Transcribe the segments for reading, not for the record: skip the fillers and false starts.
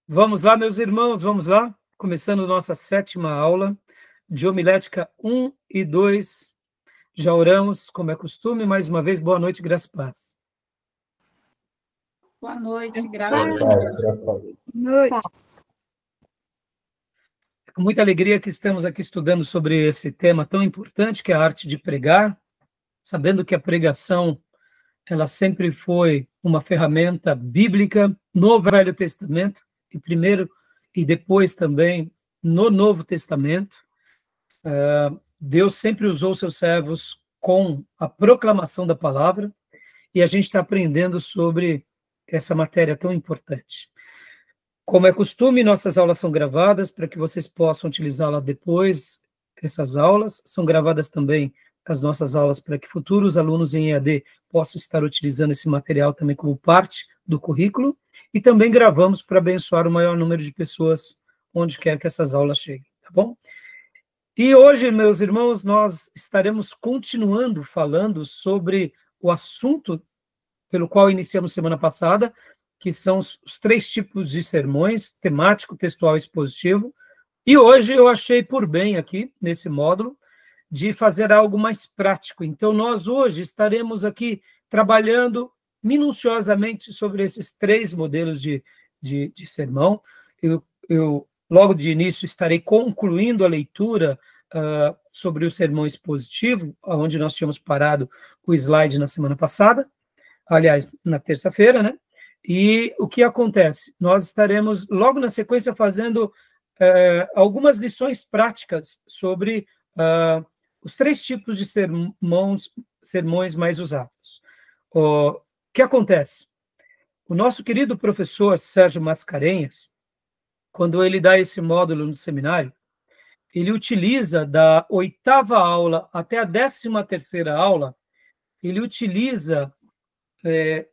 Vamos lá, meus irmãos, vamos lá. Começando nossa 7ª aula de homilética 1 e 2. Já oramos, como é costume. Mais uma vez, boa noite, graça e paz. Boa noite, graça e paz. É com muita alegria que estamos aqui estudando sobre esse tema tão importante, que é a arte de pregar, sabendo que a pregação ela sempre foi uma ferramenta bíblica no Velho Testamento, e primeiro e depois também no Novo Testamento. Deus sempre usou seus servos com a proclamação da palavra, e a gente está aprendendo sobre essa matéria tão importante. Como é costume, nossas aulas são gravadas para que vocês possam utilizá-la depois. Essas aulas são gravadas também, as nossas aulas, para que futuros alunos em EAD possam estar utilizando esse material também como parte do currículo, e também gravamos para abençoar o maior número de pessoas onde quer que essas aulas cheguem, tá bom? E hoje, meus irmãos, nós estaremos continuando falando sobre o assunto pelo qual iniciamos semana passada, que são os 3 tipos de sermões: temático, textual e expositivo. E hoje eu achei por bem aqui, nesse módulo, de fazer algo mais prático. Então, nós hoje estaremos aqui trabalhando minuciosamente sobre esses 3 modelos de sermão. Eu, logo de início, estarei concluindo a leitura sobre o sermão expositivo, onde nós tínhamos parado o slide na semana passada, aliás, na terça-feira, né? E o que acontece? Nós estaremos, logo na sequência, fazendo algumas lições práticas sobre os 3 tipos de sermões mais usados. O que acontece? O nosso querido professor Sérgio Mascarenhas, quando ele dá esse módulo no seminário, ele utiliza da 8ª aula até a 13ª aula, ele utiliza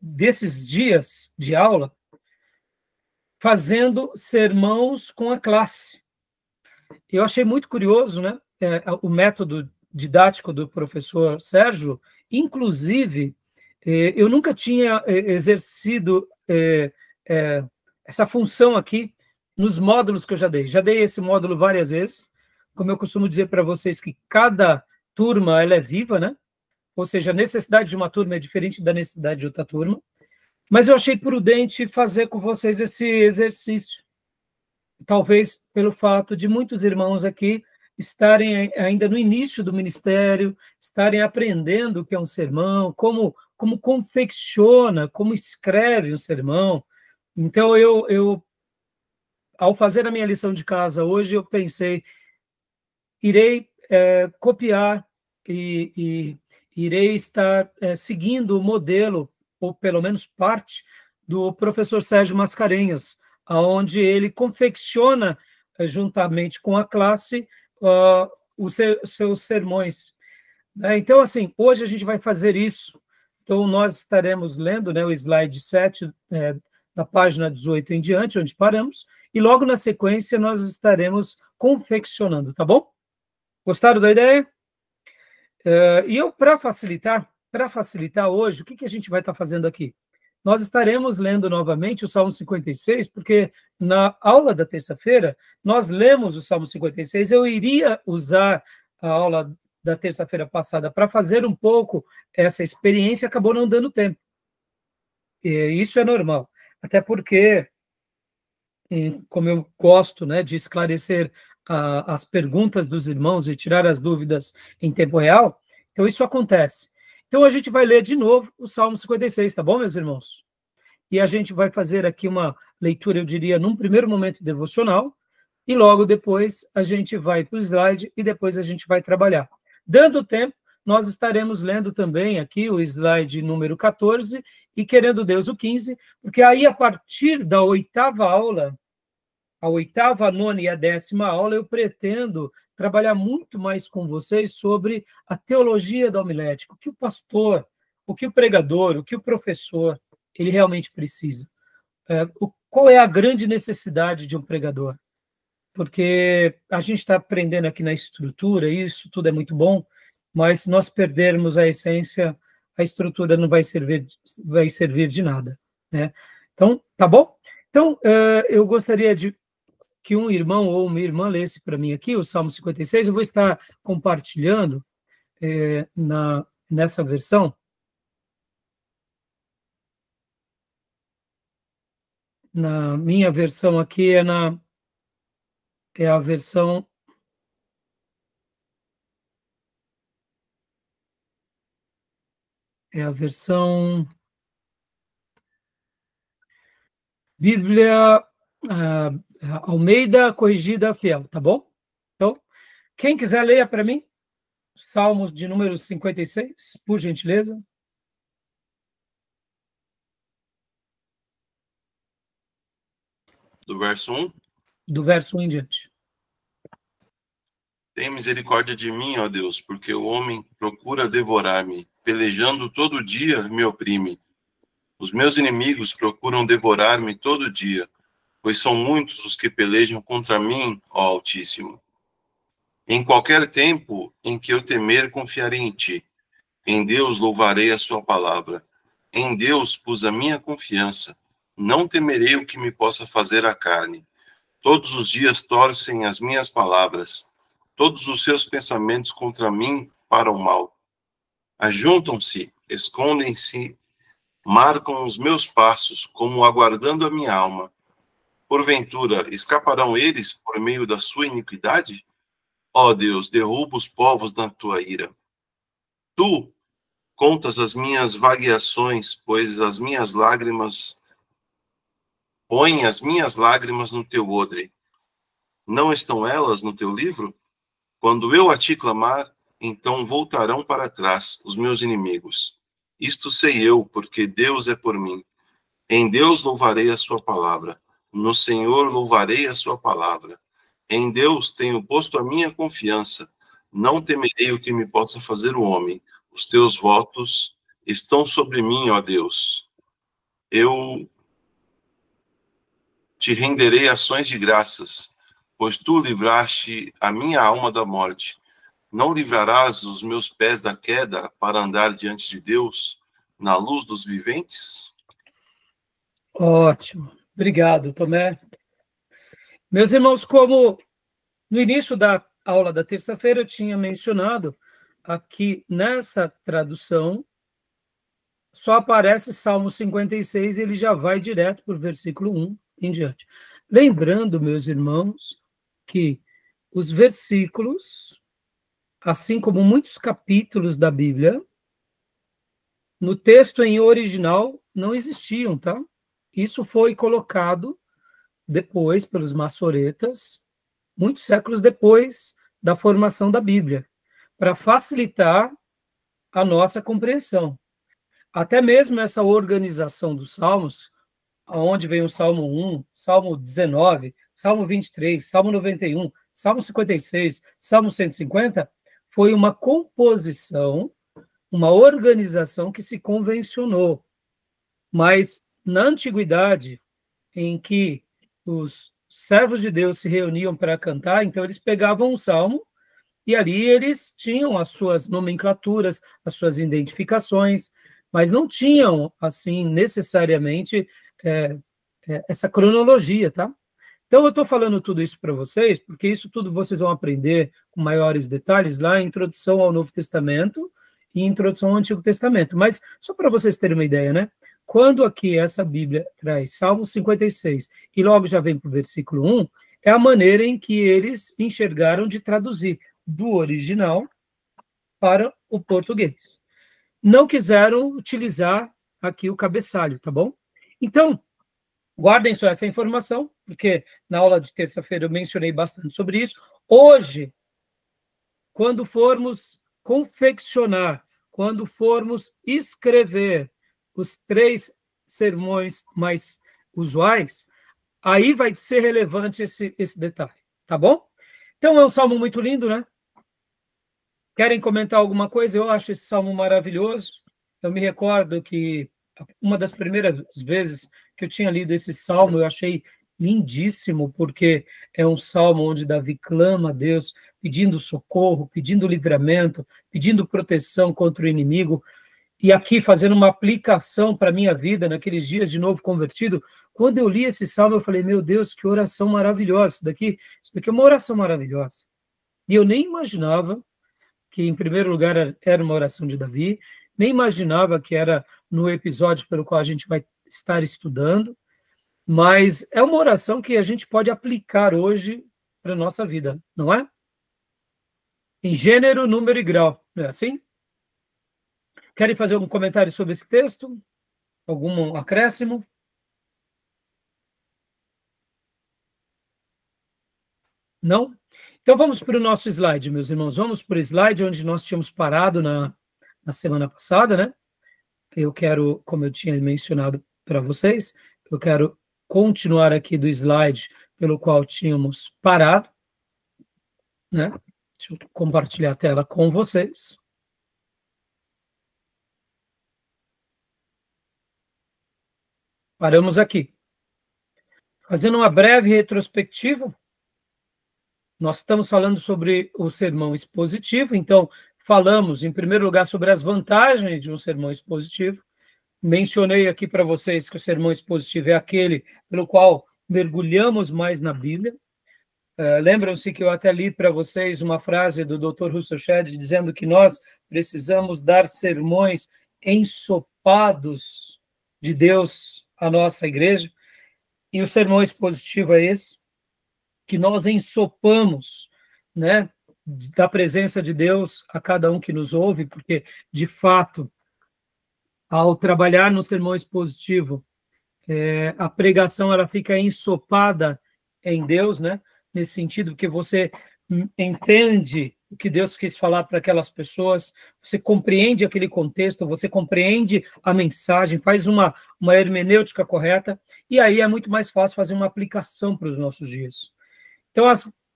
desses dias de aula, fazendo sermãos com a classe. Eu achei muito curioso, né, o método didático do professor Sérgio. Inclusive, eu nunca tinha exercido essa função aqui nos módulos que eu já dei. Já dei esse módulo várias vezes. Como eu costumo dizer para vocês, que cada turma ela é viva, né? Ou seja, a necessidade de uma turma é diferente da necessidade de outra turma. Mas eu achei prudente fazer com vocês esse exercício. Talvez pelo fato de muitos irmãos aqui estarem ainda no início do ministério, estarem aprendendo o que é um sermão, como confecciona, como escreve um sermão. Então, ao fazer a minha lição de casa hoje, eu pensei, irei copiar e irei estar seguindo o modelo, ou pelo menos parte, do professor Sérgio Mascarenhas, onde ele confecciona, juntamente com a classe, os seus sermões. Então, assim, hoje a gente vai fazer isso. Então, nós estaremos lendo, né, o slide 7, da página 18 em diante, onde paramos, e logo na sequência nós estaremos confeccionando, tá bom? Gostaram da ideia? E eu, para facilitar hoje, o que a gente vai estar fazendo aqui? Nós estaremos lendo novamente o Salmo 56, porque na aula da terça-feira nós lemos o Salmo 56. Eu iria usar a aula da terça-feira passada para fazer um pouco essa experiência, acabou não dando tempo. E isso é normal, até porque, como eu gosto, né, de esclarecer as perguntas dos irmãos e tirar as dúvidas em tempo real, então isso acontece. Então, a gente vai ler de novo o Salmo 56, tá bom, meus irmãos? E a gente vai fazer aqui uma leitura, eu diria, num primeiro momento devocional, e logo depois a gente vai para o slide e depois a gente vai trabalhar. Dando tempo, nós estaremos lendo também aqui o slide número 14 e, querendo Deus, o 15, porque aí, a partir da 8ª aula, a 8ª, a 9ª e a 10ª aula, eu pretendo trabalhar muito mais com vocês sobre a teologia da homilética, o que o pastor, o que o pregador, o que o professor, ele realmente precisa. Qual é a grande necessidade de um pregador? Porque a gente está aprendendo aqui na estrutura, e isso tudo é muito bom, mas se nós perdermos a essência, a estrutura não vai servir de nada, né? Então, tá bom? Então, eu gostaria de que um irmão ou uma irmã lesse para mim aqui o Salmo 56. Eu vou estar compartilhando nessa versão. Na minha versão aqui é a versão Bíblia Almeida Corrigida Fiel, tá bom? Então, quem quiser, leia para mim, Salmos de número 56, por gentileza. Do verso 1? Do verso 1 em diante. Tem misericórdia de mim, ó Deus, porque o homem procura devorar-me, pelejando todo dia me oprime. Os meus inimigos procuram devorar-me todo dia, pois são muitos os que pelejam contra mim, ó Altíssimo. Em qualquer tempo em que eu temer, confiarei em ti. Em Deus louvarei a sua palavra. Em Deus pus a minha confiança. Não temerei o que me possa fazer a carne. Todos os dias torcem as minhas palavras. Todos os seus pensamentos contra mim para o mal. Ajuntam-se, escondem-se, marcam os meus passos, como aguardando a minha alma. Porventura, escaparão eles por meio da sua iniquidade? Ó Deus, derruba os povos na tua ira. Tu contas as minhas vagueações, pois as minhas lágrimas... Põe as minhas lágrimas no teu odre. Não estão elas no teu livro? Quando eu a ti clamar, então voltarão para trás os meus inimigos. Isto sei eu, porque Deus é por mim. Em Deus louvarei a sua palavra. No Senhor louvarei a sua palavra. Em Deus tenho posto a minha confiança. Não temerei o que me possa fazer o homem. Os teus votos estão sobre mim, ó Deus. Eu te renderei ações de graças, pois tu livraste a minha alma da morte. Não livrarás os meus pés da queda para andar diante de Deus na luz dos viventes? Ótimo. Obrigado, Tomé. Meus irmãos, como no início da aula da terça-feira eu tinha mencionado, aqui nessa tradução só aparece Salmo 56 e ele já vai direto para o versículo 1 em diante. Lembrando, meus irmãos, que os versículos, assim como muitos capítulos da Bíblia, no texto em original não existiam, tá? Isso foi colocado depois pelos maçoretas, muitos séculos depois da formação da Bíblia, para facilitar a nossa compreensão. Até mesmo essa organização dos salmos, aonde vem o Salmo 1, Salmo 19, Salmo 23, Salmo 91, Salmo 56, Salmo 150, foi uma composição, uma organização que se convencionou. Mas na antiguidade, em que os servos de Deus se reuniam para cantar, então eles pegavam um salmo e ali eles tinham as suas nomenclaturas, as suas identificações, mas não tinham, assim, necessariamente essa cronologia, tá? Então, eu estou falando tudo isso para vocês, porque isso tudo vocês vão aprender com maiores detalhes lá em Introdução ao Novo Testamento e Introdução ao Antigo Testamento. Mas, só para vocês terem uma ideia, né? Quando aqui essa Bíblia traz Salmo 56 e logo já vem para o versículo 1, é a maneira em que eles enxergaram de traduzir do original para o português. Não quiseram utilizar aqui o cabeçalho, tá bom? Então, guardem só essa informação, porque na aula de terça-feira eu mencionei bastante sobre isso. Hoje, quando formos confeccionar, quando formos escrever os 3 sermões mais usuais, aí vai ser relevante esse detalhe, tá bom? Então, é um salmo muito lindo, né? Querem comentar alguma coisa? Eu acho esse salmo maravilhoso. Eu me recordo que uma das primeiras vezes que eu tinha lido esse salmo, eu achei lindíssimo, porque é um salmo onde Davi clama a Deus, pedindo socorro, pedindo livramento, pedindo proteção contra o inimigo. E aqui, fazendo uma aplicação para a minha vida, naqueles dias de novo convertido, quando eu li esse salmo, eu falei, meu Deus, que oração maravilhosa, isso daqui é uma oração maravilhosa. E eu nem imaginava que, em primeiro lugar, era uma oração de Davi, nem imaginava que era no episódio pelo qual a gente vai estar estudando, mas é uma oração que a gente pode aplicar hoje para a nossa vida, não é? Em gênero, número e grau, não é assim? Querem fazer algum comentário sobre esse texto? Algum acréscimo? Não? Então vamos para o nosso slide, meus irmãos. Vamos para o slide onde nós tínhamos parado na semana passada, né? Eu quero, como eu tinha mencionado para vocês, eu quero continuar aqui do slide pelo qual tínhamos parado, né? Deixa eu compartilhar a tela com vocês. Paramos aqui. Fazendo uma breve retrospectiva, nós estamos falando sobre o sermão expositivo, então falamos, em primeiro lugar, sobre as vantagens de um sermão expositivo. Mencionei aqui para vocês que o sermão expositivo é aquele pelo qual mergulhamos mais na Bíblia. Lembram-se que eu até li para vocês uma frase do Dr. Russell Shedd dizendo que nós precisamos dar sermões ensopados de Deus à nossa igreja, e o sermão expositivo é esse, que nós ensopamos, né, da presença de Deus a cada um que nos ouve, porque, de fato, ao trabalhar no sermão expositivo, a pregação ela fica ensopada em Deus, né, nesse sentido, que você entende o que Deus quis falar para aquelas pessoas, você compreende aquele contexto, você compreende a mensagem, faz uma hermenêutica correta, e aí é muito mais fácil fazer uma aplicação para os nossos dias. Então,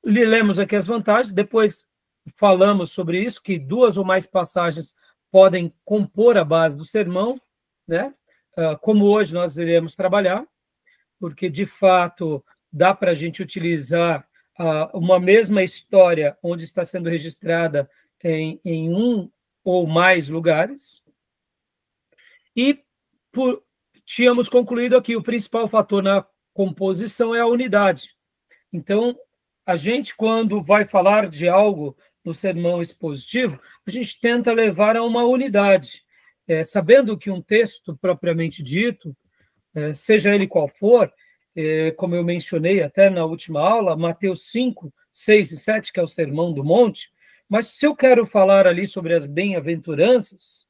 lemos aqui as vantagens, depois falamos sobre isso, que 2 ou mais passagens podem compor a base do sermão, né? Como hoje nós iremos trabalhar, porque, de fato, dá para a gente utilizar uma mesma história onde está sendo registrada em um ou mais lugares. E tínhamos concluído aqui, o principal fator na composição é a unidade. Então, a gente, quando vai falar de algo no sermão expositivo, a gente tenta levar a uma unidade, sabendo que um texto propriamente dito, seja ele qual for, como eu mencionei até na última aula, Mateus 5, 6 e 7, que é o Sermão do Monte, mas se eu quero falar ali sobre as bem-aventuranças,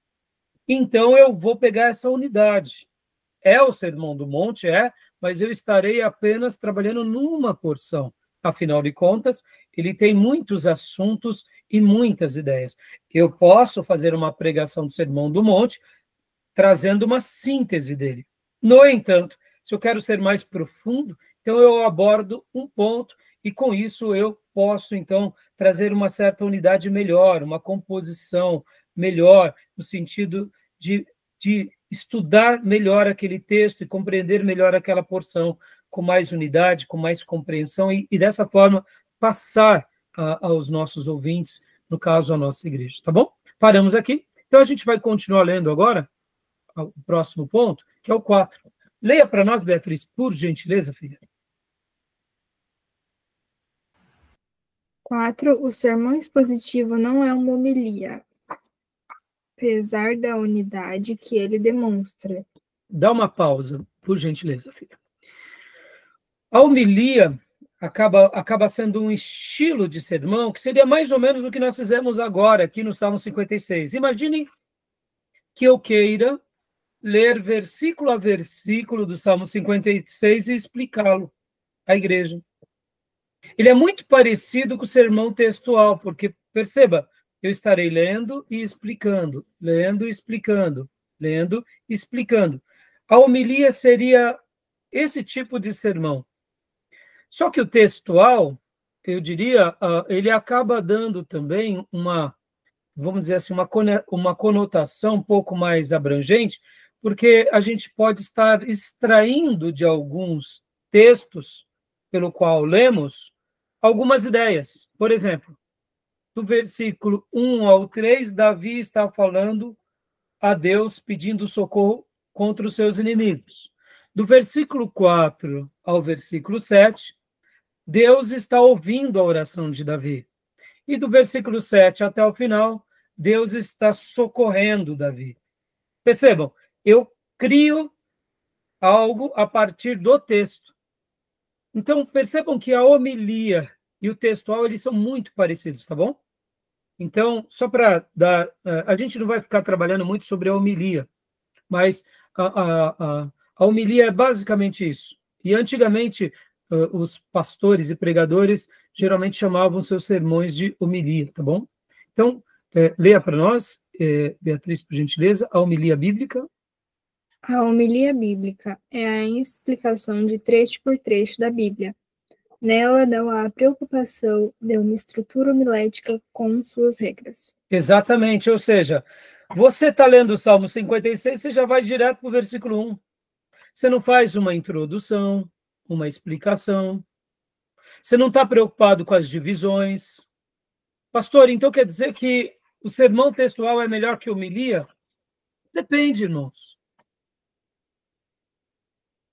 então eu vou pegar essa unidade. É o Sermão do Monte, mas eu estarei apenas trabalhando numa porção. Afinal de contas, ele tem muitos assuntos e muitas ideias. Eu posso fazer uma pregação do Sermão do Monte trazendo uma síntese dele. No entanto, se eu quero ser mais profundo, então eu abordo um ponto e com isso eu posso, então, trazer uma certa unidade melhor, uma composição melhor, no sentido de estudar melhor aquele texto e compreender melhor aquela porção, com mais unidade, com mais compreensão, e dessa forma passar aos nossos ouvintes, no caso, a nossa igreja, tá bom? Paramos aqui. Então, a gente vai continuar lendo agora o próximo ponto, que é o 4. Leia para nós, Beatriz, por gentileza, filha. 4. O sermão expositivo não é uma homilia, apesar da unidade que ele demonstra. Dá uma pausa, por gentileza, filha. A homilia acaba sendo um estilo de sermão que seria mais ou menos o que nós fizemos agora, aqui no Salmo 56. Imagine que eu queira ler versículo a versículo do Salmo 56 e explicá-lo à igreja. Ele é muito parecido com o sermão textual, porque, perceba, eu estarei lendo e explicando, lendo e explicando, lendo e explicando. A homilia seria esse tipo de sermão. Só que o textual, eu diria, ele acaba dando também vamos dizer assim, uma conotação um pouco mais abrangente, porque a gente pode estar extraindo de alguns textos pelo qual lemos algumas ideias. Por exemplo, do versículo 1 ao 3, Davi está falando a Deus pedindo socorro contra os seus inimigos. Do versículo 4 ao versículo 7, Deus está ouvindo a oração de Davi. E do versículo 7 até o final, Deus está socorrendo Davi. Percebam, eu crio algo a partir do texto. Então, percebam que a homilia e o textual, eles são muito parecidos, tá bom? Então, só para dar... A gente não vai ficar trabalhando muito sobre a homilia, mas a homilia é basicamente isso. E antigamente, os pastores e pregadores geralmente chamavam seus sermões de homilia, tá bom? Então, leia para nós, Beatriz, por gentileza, a homilia bíblica. A homilia bíblica é a explicação de trecho por trecho da Bíblia. Nela não há preocupação de uma estrutura homilética com suas regras. Exatamente, ou seja, você está lendo o Salmo 56, você já vai direto para o versículo 1. Você não faz uma introdução, uma explicação. Você não está preocupado com as divisões. Pastor, então quer dizer que o sermão textual é melhor que a homilia? Depende, irmãos.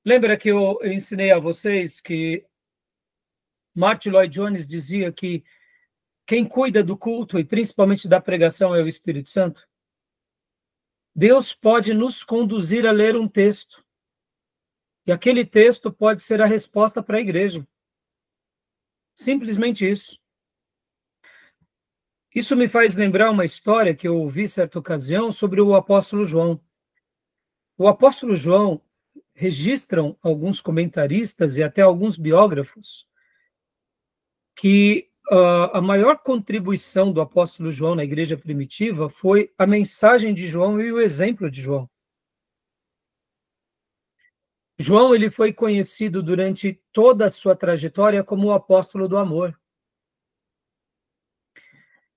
Lembra que eu ensinei a vocês que Martin Lloyd Jones dizia que quem cuida do culto e principalmente da pregação é o Espírito Santo? Deus pode nos conduzir a ler um texto. E aquele texto pode ser a resposta para a igreja. Simplesmente isso. Isso me faz lembrar uma história que eu ouvi certa ocasião sobre o apóstolo João. O apóstolo João, registram alguns comentaristas e até alguns biógrafos que a maior contribuição do apóstolo João na igreja primitiva foi a mensagem de João e o exemplo de João. João, ele foi conhecido durante toda a sua trajetória como o apóstolo do amor.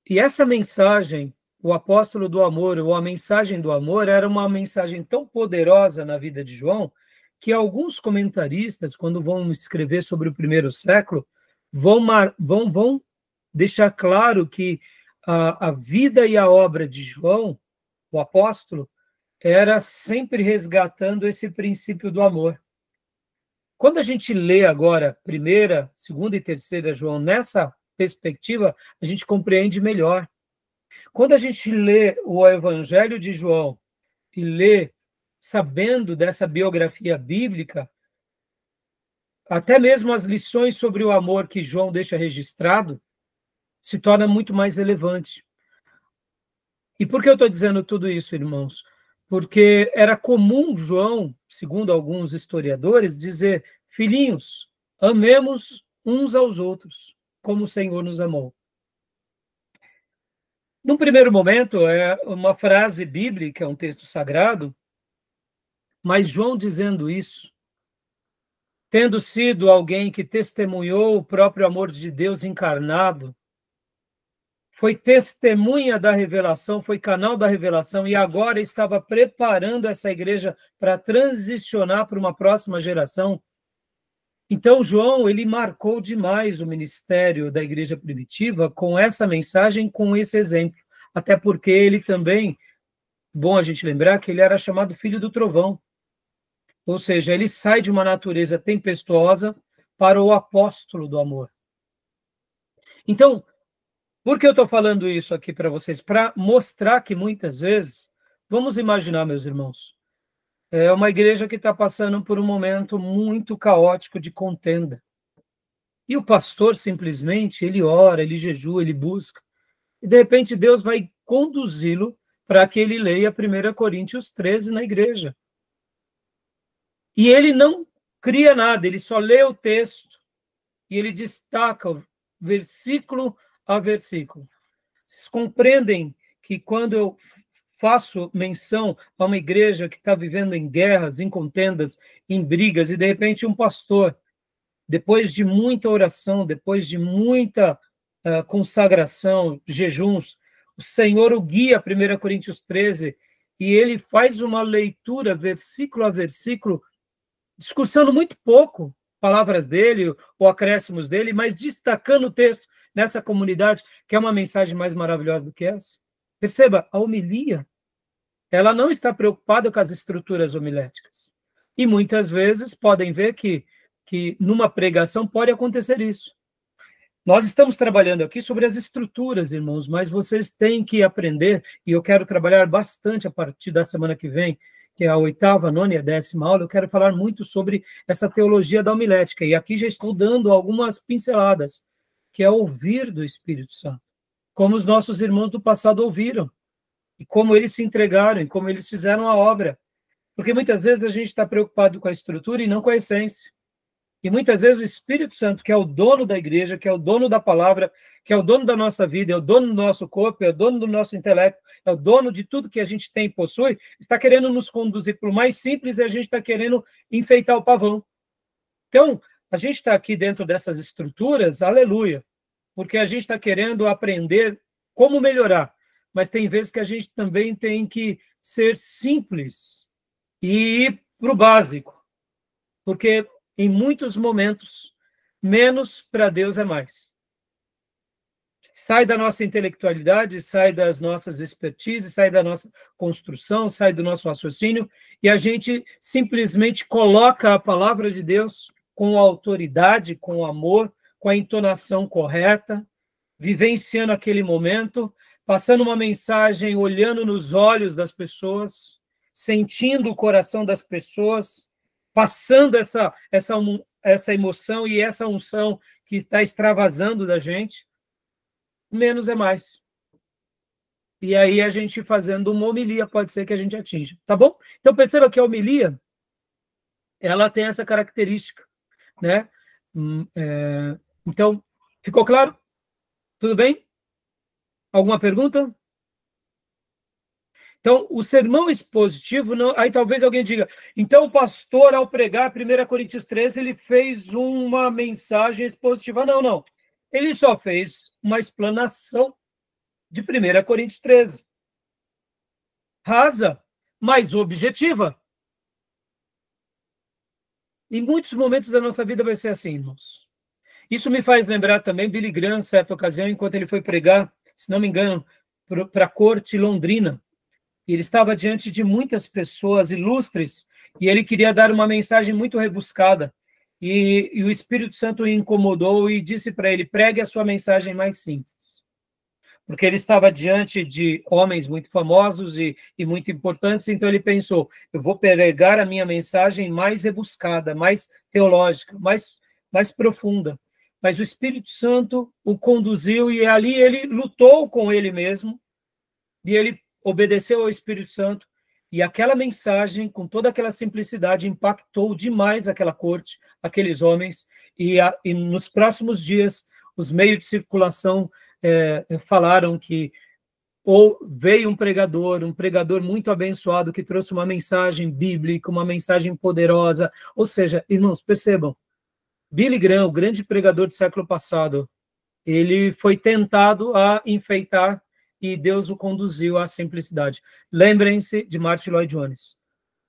E essa mensagem, o apóstolo do amor, ou a mensagem do amor, era uma mensagem tão poderosa na vida de João, que alguns comentaristas, quando vão escrever sobre o primeiro século, vão deixar claro que a vida e a obra de João, o apóstolo, era sempre resgatando esse princípio do amor. Quando a gente lê agora 1ª, 2ª e 3ª João nessa perspectiva, a gente compreende melhor. Quando a gente lê o Evangelho de João e lê sabendo dessa biografia bíblica, até mesmo as lições sobre o amor que João deixa registrado se torna muito mais relevante. E por que eu estou dizendo tudo isso, irmãos? Porque era comum João, segundo alguns historiadores, dizer: filhinhos, amemos uns aos outros, como o Senhor nos amou. Num primeiro momento, é uma frase bíblica, é um texto sagrado, mas João dizendo isso, tendo sido alguém que testemunhou o próprio amor de Deus encarnado, foi testemunha da revelação, foi canal da revelação, e agora estava preparando essa igreja para transicionar para uma próxima geração. Então, João, ele marcou demais o ministério da igreja primitiva com essa mensagem, com esse exemplo. Até porque ele também, bom a gente lembrar que ele era chamado filho do trovão. Ou seja, ele sai de uma natureza tempestuosa para o apóstolo do amor. Então, por que eu estou falando isso aqui para vocês? Para mostrar que muitas vezes, vamos imaginar, meus irmãos, é uma igreja que está passando por um momento muito caótico de contenda. E o pastor simplesmente, ele ora, ele jejua, ele busca. E de repente Deus vai conduzi-lo para que ele leia 1 Coríntios 13 na igreja. E ele não cria nada, ele só lê o texto e ele destaca versículo a versículo. Vocês compreendem que quando eu faço menção a uma igreja que está vivendo em guerras, em contendas, em brigas, e de repente um pastor, depois de muita oração, depois de muita consagração, jejuns, o Senhor o guia, 1 Coríntios 13, e ele faz uma leitura, versículo a versículo, discursando muito pouco palavras dele ou acréscimos dele, mas destacando o texto nessa comunidade, que é uma mensagem mais maravilhosa do que essa. Perceba, a homilia ela não está preocupada com as estruturas homiléticas. E muitas vezes podem ver que numa pregação pode acontecer isso. Nós estamos trabalhando aqui sobre as estruturas, irmãos, mas vocês têm que aprender, e eu quero trabalhar bastante a partir da semana que vem, que é a 8ª, 9ª e a 10ª aula, eu quero falar muito sobre essa teologia da homilética, e aqui já estou dando algumas pinceladas, que é ouvir do Espírito Santo, como os nossos irmãos do passado ouviram, e como eles se entregaram, e como eles fizeram a obra, porque muitas vezes a gente está preocupado com a estrutura e não com a essência. E muitas vezes o Espírito Santo, que é o dono da igreja, que é o dono da palavra, que é o dono da nossa vida, é o dono do nosso corpo, é o dono do nosso intelecto, é o dono de tudo que a gente tem e possui, está querendo nos conduzir para o mais simples e a gente está querendo enfeitar o pavão. Então, a gente está aqui dentro dessas estruturas, aleluia, porque a gente está querendo aprender como melhorar, mas tem vezes que a gente também tem que ser simples e ir para o básico, porque em muitos momentos, menos para Deus é mais. Sai da nossa intelectualidade, sai das nossas expertises, sai da nossa construção, sai do nosso raciocínio, e a gente simplesmente coloca a palavra de Deus com autoridade, com amor, com a entonação correta, vivenciando aquele momento, passando uma mensagem, olhando nos olhos das pessoas, sentindo o coração das pessoas, passando essa emoção e essa unção que está extravasando da gente, menos é mais. E aí a gente fazendo uma homilia, pode ser que a gente atinja, tá bom? Então perceba que a homilia, ela tem essa característica, né? Então, ficou claro? Tudo bem? Alguma pergunta? Então, o sermão expositivo, não, aí talvez alguém diga, então o pastor, ao pregar 1 Coríntios 13, ele fez uma mensagem expositiva. Não, não. Ele só fez uma explanação de 1 Coríntios 13. Rasa, mas objetiva. Em muitos momentos da nossa vida vai ser assim, irmãos. Isso me faz lembrar também Billy Graham, certa ocasião, enquanto ele foi pregar, se não me engano, para a corte londrina. Ele estava diante de muitas pessoas ilustres e ele queria dar uma mensagem muito rebuscada. E o Espírito Santo o incomodou e disse para ele, pregue a sua mensagem mais simples. Porque ele estava diante de homens muito famosos e muito importantes, então ele pensou, eu vou pregar a minha mensagem mais rebuscada, mais teológica, mais profunda. Mas o Espírito Santo o conduziu e ali ele lutou com ele mesmo e ele obedeceu ao Espírito Santo, e aquela mensagem, com toda aquela simplicidade, impactou demais aquela corte, aqueles homens, e nos próximos dias, os meios de circulação falaram que ou veio um pregador muito abençoado, que trouxe uma mensagem bíblica, uma mensagem poderosa, ou seja, irmãos, percebam, Billy Graham, o grande pregador do século passado, ele foi tentado a enfeitar e Deus o conduziu à simplicidade. Lembrem-se de Martin Lloyd-Jones.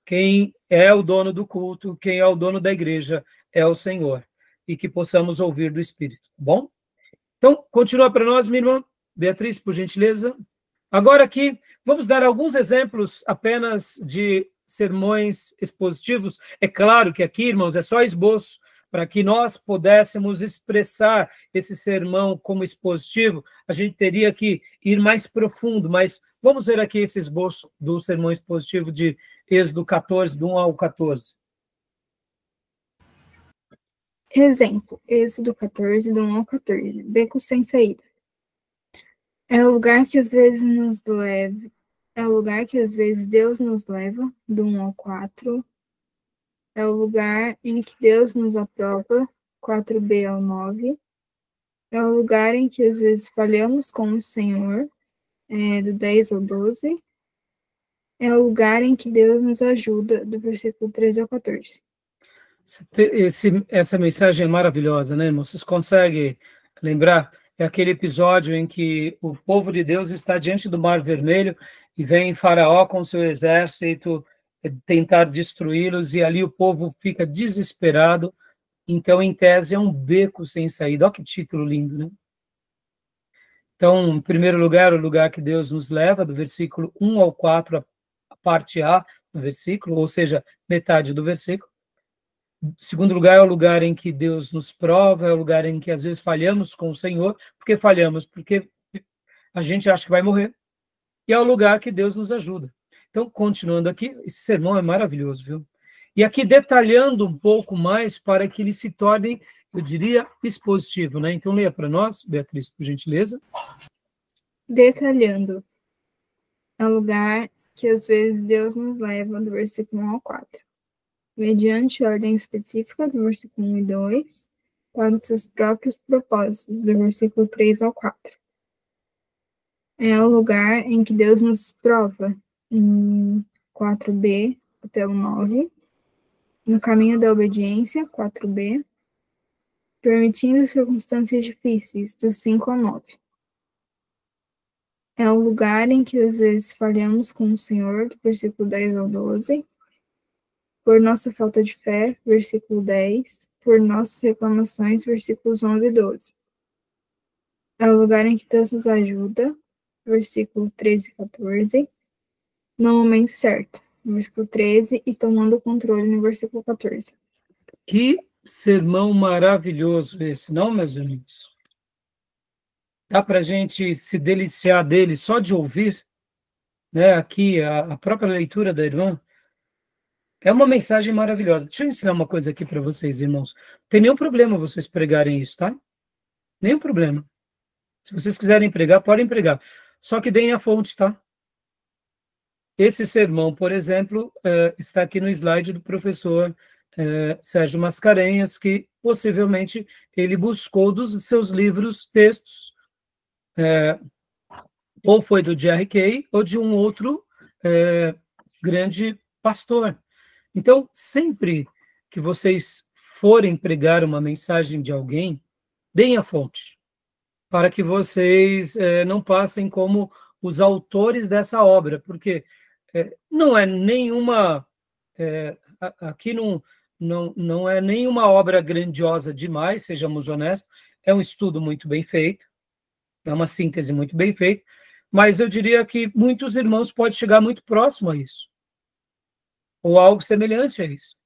Quem é o dono do culto, quem é o dono da igreja, é o Senhor. E que possamos ouvir do Espírito. Bom? Então, continua para nós, minha irmã Beatriz, por gentileza. Agora aqui, vamos dar alguns exemplos apenas de sermões expositivos. É claro que aqui, irmãos, é só esboço, para que nós pudéssemos expressar esse sermão como expositivo, a gente teria que ir mais profundo, mas vamos ver aqui esse esboço do sermão expositivo de Êxodo 14, do 1 ao 14. Exemplo, Êxodo 14, do 1 ao 14, beco sem saída. É o lugar que às vezes nos leva, é o lugar que às vezes Deus nos leva, do 1 ao 4, é o lugar em que Deus nos aprova, 4b ao 9. É o lugar em que às vezes falhamos com o Senhor, do 10 ao 12. É o lugar em que Deus nos ajuda, do versículo 13 ao 14. Essa mensagem é maravilhosa, né, irmão? Vocês conseguem lembrar? É aquele episódio em que o povo de Deus está diante do Mar Vermelho e vem Faraó com seu exército tentar destruí-los, e ali o povo fica desesperado. Então, em tese, é um beco sem saída. Olha que título lindo, né? Então, em primeiro lugar, o lugar que Deus nos leva, do versículo 1 ao 4, a parte A do versículo, ou seja, metade do versículo. Segundo lugar, é o lugar em que Deus nos prova, é o lugar em que às vezes falhamos com o Senhor. Por que falhamos? Porque a gente acha que vai morrer. E é o lugar que Deus nos ajuda. Então, continuando aqui, esse sermão é maravilhoso, viu? E aqui detalhando um pouco mais para que ele se torne, eu diria, expositivo, né? Então, leia para nós, Beatriz, por gentileza. Detalhando. É o lugar que às vezes Deus nos leva do versículo 1 ao 4. Mediante ordem específica do versículo 1 e 2, para os seus próprios propósitos, do versículo 3 ao 4. É o lugar em que Deus nos prova, em 4b até o 9, no caminho da obediência, 4b, permitindo circunstâncias difíceis, do 5 ao 9. É o lugar em que às vezes falhamos com o Senhor, do versículo 10 ao 12, por nossa falta de fé, versículo 10, por nossas reclamações, versículos 11 e 12. É o lugar em que Deus nos ajuda, versículo 13 e 14, no momento certo, no versículo 13, e tomando o controle, no versículo 14. Que sermão maravilhoso esse, não, meus amigos? Dá para a gente se deliciar dele só de ouvir, né? Aqui, a própria leitura da irmã. É uma mensagem maravilhosa. Deixa eu ensinar uma coisa aqui para vocês, irmãos. Não tem nenhum problema vocês pregarem isso, tá? Nenhum problema. Se vocês quiserem pregar, podem pregar. Só que deem a fonte, tá? Esse sermão, por exemplo, está aqui no slide do professor Sérgio Mascarenhas, que possivelmente ele buscou dos seus livros, textos, ou foi do Jerry Kay, ou de um outro grande pastor. Então, sempre que vocês forem pregar uma mensagem de alguém, deem a fonte, para que vocês não passem como os autores dessa obra, porque não é nenhuma... aqui não é nenhuma obra grandiosa demais, sejamos honestos, é um estudo muito bem feito, é uma síntese muito bem feita, mas eu diria que muitos irmãos podem chegar muito próximo a isso, ou algo semelhante a isso.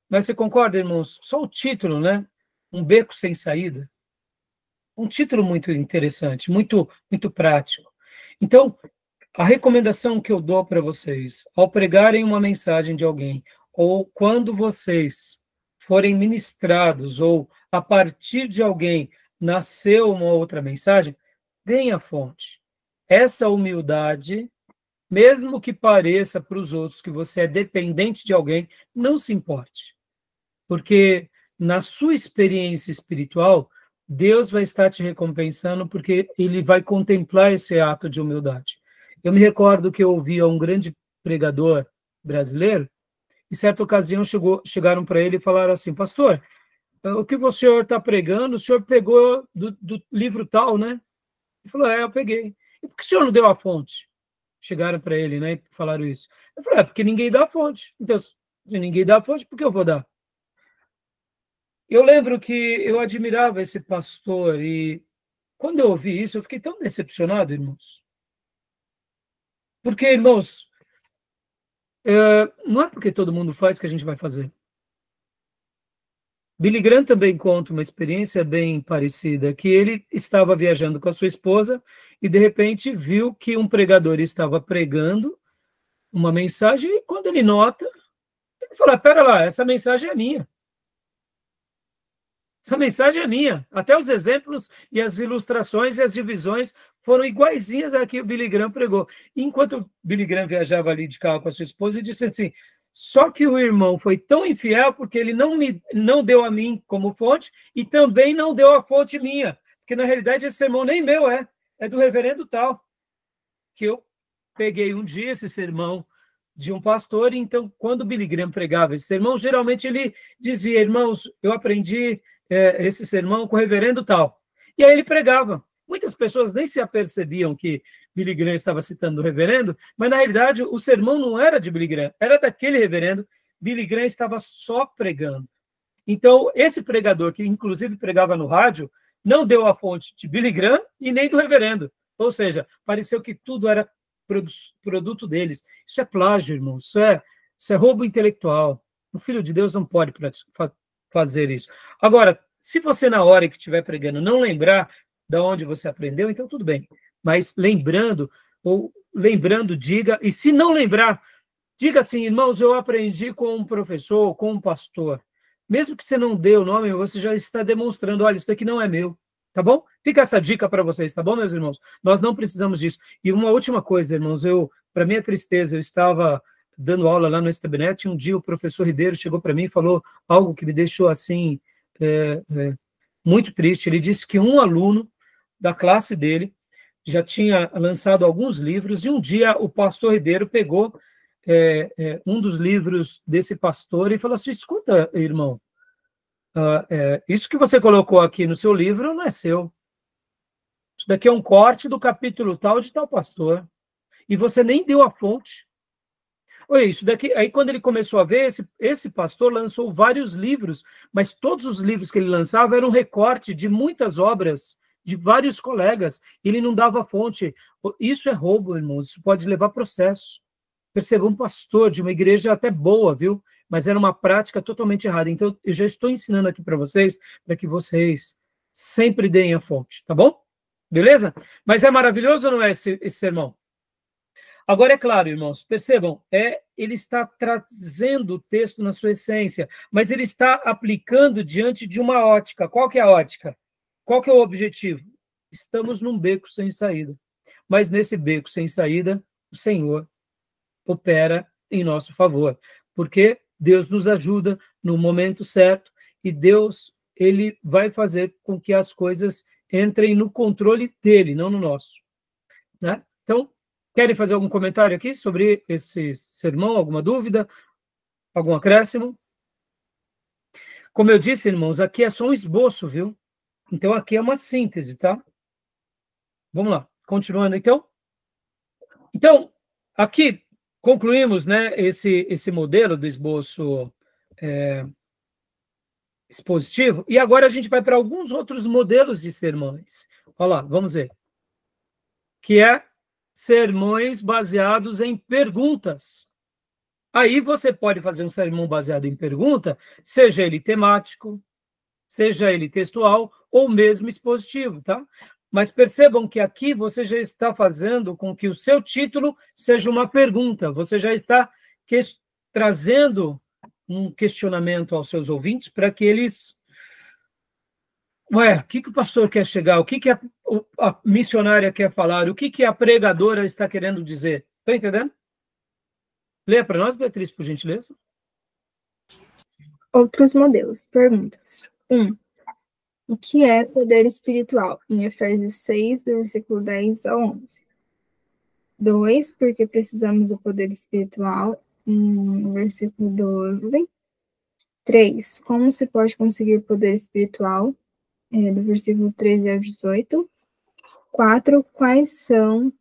Mas você concorda, irmãos? Só o título, né? Um beco sem saída. Um título muito interessante, muito, muito prático. Então, a recomendação que eu dou para vocês, ao pregarem uma mensagem de alguém, ou quando vocês forem ministrados, ou a partir de alguém nasceu uma outra mensagem, deem a fonte. Essa humildade, mesmo que pareça para os outros que você é dependente de alguém, não se importe. Porque na sua experiência espiritual, Deus vai estar te recompensando, porque Ele vai contemplar esse ato de humildade. Eu me recordo que eu ouvia um grande pregador brasileiro, em certa ocasião chegaram para ele e falaram assim: pastor, o que o senhor está pregando, o senhor pegou do livro tal, né? Ele falou: eu peguei. E por que o senhor não deu a fonte? Chegaram para ele, né, e falaram isso. Eu falei: porque ninguém dá a fonte. Então, se ninguém dá a fonte, por que eu vou dar? Eu lembro que eu admirava esse pastor e quando eu ouvi isso, eu fiquei tão decepcionado, irmãos. Porque, irmãos, não é porque todo mundo faz que a gente vai fazer. Billy Graham também conta uma experiência bem parecida, que ele estava viajando com a sua esposa e, de repente, viu que um pregador estava pregando uma mensagem e, quando ele nota, ele fala: pera lá, essa mensagem é minha. Essa mensagem é minha. Até os exemplos e as ilustrações e as divisões foram iguaizinhas a que o Billy Graham pregou. Enquanto o Billy Graham viajava ali de carro com a sua esposa, ele disse assim: só que o irmão foi tão infiel porque ele não deu a mim como fonte e também não deu a fonte minha. Porque, na realidade, esse sermão nem meu é do reverendo tal. Que eu peguei um dia esse sermão de um pastor, e então, quando o Billy Graham pregava esse sermão, geralmente ele dizia: irmãos, eu aprendi esse sermão com o reverendo tal. E aí ele pregava. Muitas pessoas nem se apercebiam que Billy Graham estava citando o reverendo, mas na realidade o sermão não era de Billy Graham, era daquele reverendo. Billy Graham estava só pregando. Então, esse pregador, que inclusive pregava no rádio, não deu a fonte de Billy Graham e nem do reverendo. Ou seja, pareceu que tudo era produto deles. Isso é plágio, irmão. Isso é roubo intelectual. O Filho de Deus não pode fazer isso. Agora, se você, na hora que estiver pregando, não lembrar de onde você aprendeu, então tudo bem. Mas lembrando, diga, e se não lembrar, diga assim, irmãos, eu aprendi com um professor, com um pastor. Mesmo que você não dê o nome, você já está demonstrando, olha, isso daqui não é meu, tá bom? Fica essa dica para vocês, tá bom, meus irmãos? Nós não precisamos disso. E uma última coisa, irmãos, para minha tristeza, eu estava dando aula lá no Estabenet, e um dia o professor Ribeiro chegou para mim e falou algo que me deixou, assim, muito triste. Ele disse que um aluno da classe dele já tinha lançado alguns livros, e um dia o pastor Ribeiro pegou um dos livros desse pastor e falou assim, escuta, irmão, isso que você colocou aqui no seu livro não é seu. Isso daqui é um corte do capítulo tal de tal pastor. E você nem deu a fonte. Olha, isso daqui. Aí, quando ele começou a ver, esse pastor lançou vários livros, mas todos os livros que ele lançava eram recorte de muitas obras de vários colegas. Ele não dava fonte. Isso é roubo, irmãos. Isso pode levar a processo. Perceba, um pastor de uma igreja até boa, viu? Mas era uma prática totalmente errada. Então, eu já estou ensinando aqui para que vocês sempre deem a fonte, tá bom? Beleza? Mas é maravilhoso ou não é esse sermão? Agora, é claro, irmãos, percebam, ele está trazendo o texto na sua essência, mas ele está aplicando diante de uma ótica. Qual que é a ótica? Qual que é o objetivo? Estamos num beco sem saída. Mas nesse beco sem saída, o Senhor opera em nosso favor, porque Deus nos ajuda no momento certo e Deus, ele vai fazer com que as coisas entrem no controle dele, não no nosso, né? Então, querem fazer algum comentário aqui sobre esse sermão? Alguma dúvida? Algum acréscimo? Como eu disse, irmãos, aqui é só um esboço, viu? Então, aqui é uma síntese, tá? Vamos lá, continuando, então. Então, aqui concluímos, né, esse modelo do esboço expositivo, e agora a gente vai para alguns outros modelos de sermões. Olha lá, vamos ver. Que é sermões baseados em perguntas. Aí você pode fazer um sermão baseado em pergunta, seja ele temático, seja ele textual, ou mesmo expositivo, tá? Mas percebam que aqui você já está fazendo com que o seu título seja uma pergunta, você já está trazendo um questionamento aos seus ouvintes para que eles... Ué, o que o pastor quer chegar? O que a missionária quer falar? O que a pregadora está querendo dizer? Está entendendo? Leia para nós, Beatriz, por gentileza. Outros modelos. Perguntas. 1. O que é poder espiritual? Em Efésios 6, do versículo 10 ao 11. 2. Por que precisamos do poder espiritual? Em versículo 12. 3. Como se pode conseguir poder espiritual? Do versículo 13 ao 18. 4. Quais são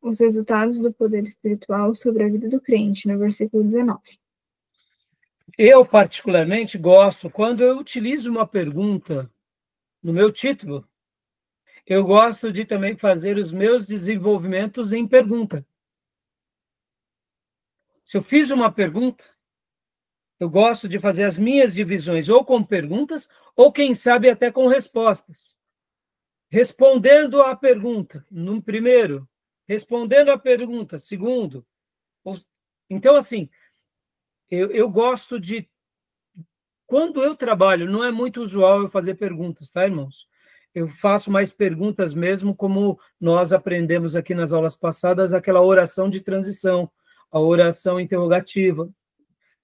os resultados do poder espiritual sobre a vida do crente? No versículo 19. Eu, particularmente, gosto, quando eu utilizo uma pergunta no meu título, eu gosto de também fazer os meus desenvolvimentos em pergunta. Se eu fiz uma pergunta, eu gosto de fazer as minhas divisões ou com perguntas, ou quem sabe até com respostas. Respondendo à pergunta, no primeiro, respondendo à pergunta, segundo. Então, assim, eu gosto de... Quando eu trabalho, não é muito usual eu fazer perguntas, tá, irmãos? Eu faço mais perguntas mesmo, como nós aprendemos aqui nas aulas passadas, aquela oração de transição, a oração interrogativa.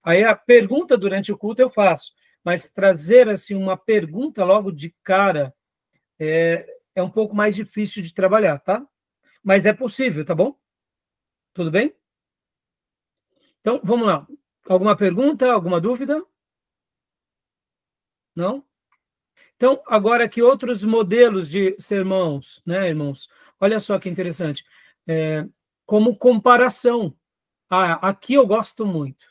Aí a pergunta durante o culto eu faço, mas trazer assim uma pergunta logo de cara é um pouco mais difícil de trabalhar, tá? Mas é possível, tá bom? Tudo bem? Então, vamos lá. Alguma pergunta, alguma dúvida? Não? Então, agora aqui outros modelos de sermões, né, irmãos? Olha só que interessante. Como comparação. Aqui eu gosto muito.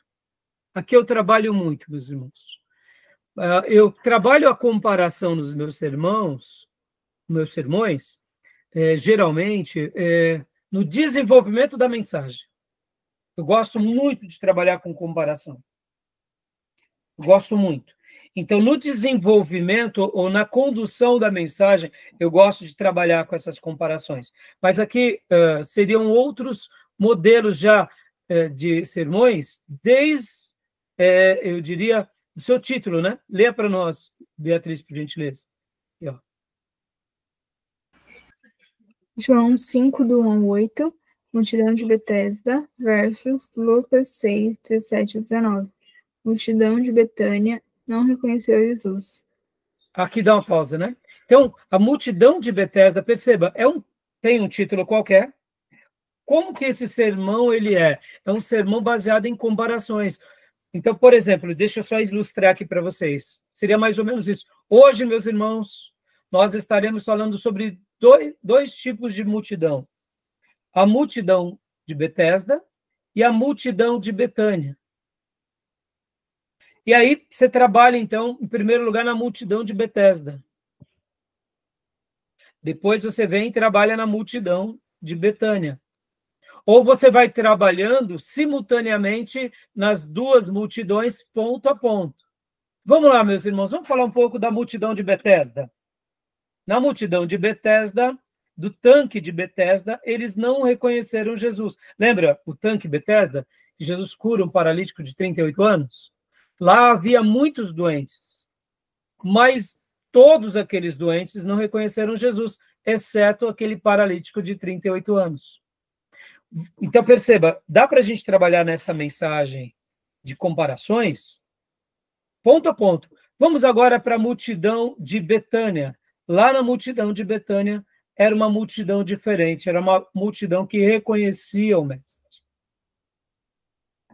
Aqui eu trabalho muito, meus irmãos. Eu trabalho a comparação nos meus sermões, geralmente, no desenvolvimento da mensagem. Eu gosto muito de trabalhar com comparação. Eu gosto muito. Então, no desenvolvimento ou na condução da mensagem, eu gosto de trabalhar com essas comparações. Mas aqui seriam outros modelos já de sermões, desde, eu diria, o seu título, né? Leia para nós, Beatriz, por gentileza. Aqui, ó. João 5, do 1 ao 8, multidão de Betesda, versus Lucas 6, 17 a 19. Multidão de Betânia não reconheceu Jesus. Aqui dá uma pausa, né? Então, a multidão de Betesda, perceba, tem um título qualquer. Como que esse sermão ele é? É um sermão baseado em comparações. Então, por exemplo, deixa eu só ilustrar aqui para vocês. Seria mais ou menos isso. Hoje, meus irmãos, nós estaremos falando sobre dois tipos de multidão. A multidão de Betesda e a multidão de Betânia. E aí você trabalha, então, em primeiro lugar, na multidão de Betesda. Depois você vem e trabalha na multidão de Betânia. Ou você vai trabalhando simultaneamente nas duas multidões, ponto a ponto. Vamos lá, meus irmãos, vamos falar um pouco da multidão de Betesda. Na multidão de Betesda, do tanque de Betesda, eles não reconheceram Jesus. Lembra o tanque Betesda? Que Jesus cura um paralítico de 38 anos? Lá havia muitos doentes, mas todos aqueles doentes não reconheceram Jesus, exceto aquele paralítico de 38 anos. Então, perceba, dá para a gente trabalhar nessa mensagem de comparações, ponto a ponto. Vamos agora para a multidão de Betânia. Lá na multidão de Betânia, era uma multidão diferente, era uma multidão que reconhecia o Mestre.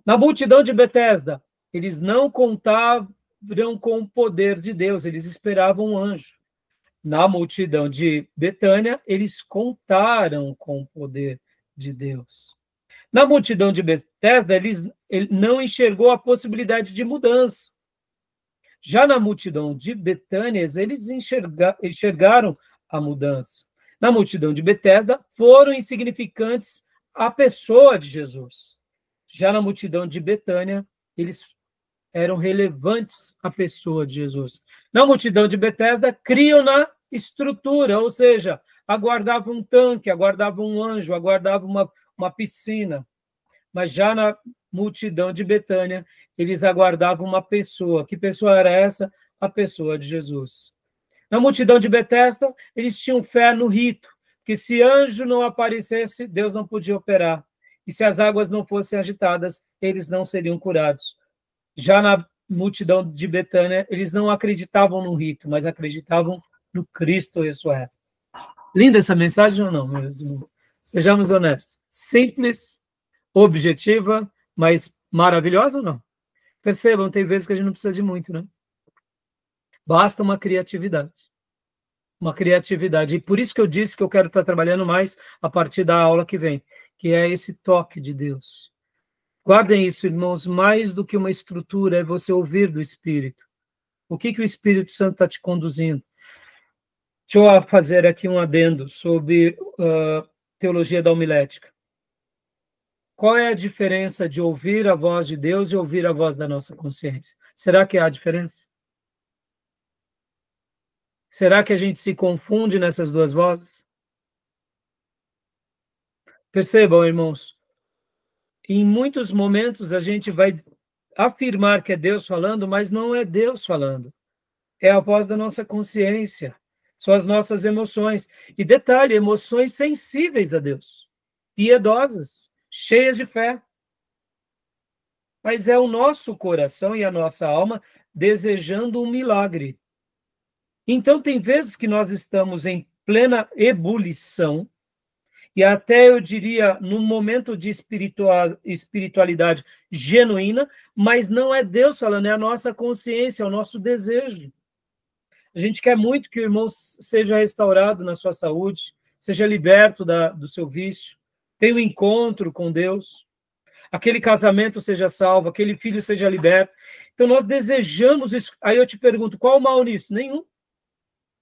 Na multidão de Betesda, eles não contavam com o poder de Deus, eles esperavam um anjo. Na multidão de Betânia, eles contaram com o poder de Deus. Na multidão de Betesda, ele não enxergou a possibilidade de mudança. Já na multidão de Betânia, eles enxergaram a mudança. Na multidão de Betesda, foram insignificantes a pessoa de Jesus. Já na multidão de Betânia, eles eram relevantes à pessoa de Jesus. Na multidão de Betesda, criam na estrutura, ou seja, aguardavam um tanque, aguardavam um anjo, aguardavam uma piscina. Mas já na multidão de Betânia, eles aguardavam uma pessoa. Que pessoa era essa? A pessoa de Jesus. Na multidão de Betesda, eles tinham fé no rito, que se anjo não aparecesse, Deus não podia operar. E se as águas não fossem agitadas, eles não seriam curados. Já na multidão de Betânia, eles não acreditavam no rito, mas acreditavam no Cristo ressurreto. Linda essa mensagem ou não, meus irmãos? Sejamos honestos. Simples, objetiva, mas maravilhosa ou não? Percebam, tem vezes que a gente não precisa de muito, né? Basta uma criatividade. Uma criatividade. E por isso que eu disse que eu quero estar trabalhando mais a partir da aula que vem, que é esse toque de Deus. Guardem isso, irmãos, mais do que uma estrutura, é você ouvir do Espírito. O que o Espírito Santo está te conduzindo? Deixa eu fazer aqui um adendo sobre teologia da homilética. Qual é a diferença de ouvir a voz de Deus e ouvir a voz da nossa consciência? Será que há diferença? Será que a gente se confunde nessas duas vozes? Percebam, irmãos, em muitos momentos a gente vai afirmar que é Deus falando, mas não é Deus falando. É a voz da nossa consciência, são as nossas emoções. E detalhe, emoções sensíveis a Deus, piedosas, cheias de fé. Mas é o nosso coração e a nossa alma desejando um milagre. Então, tem vezes que nós estamos em plena ebulição, e até eu diria num momento de espiritualidade genuína, mas não é Deus falando, é a nossa consciência, é o nosso desejo. A gente quer muito que o irmão seja restaurado na sua saúde, seja liberto do seu vício, tenha um encontro com Deus, aquele casamento seja salvo, aquele filho seja liberto. Então nós desejamos isso. Aí eu te pergunto, qual o mal nisso? Nenhum.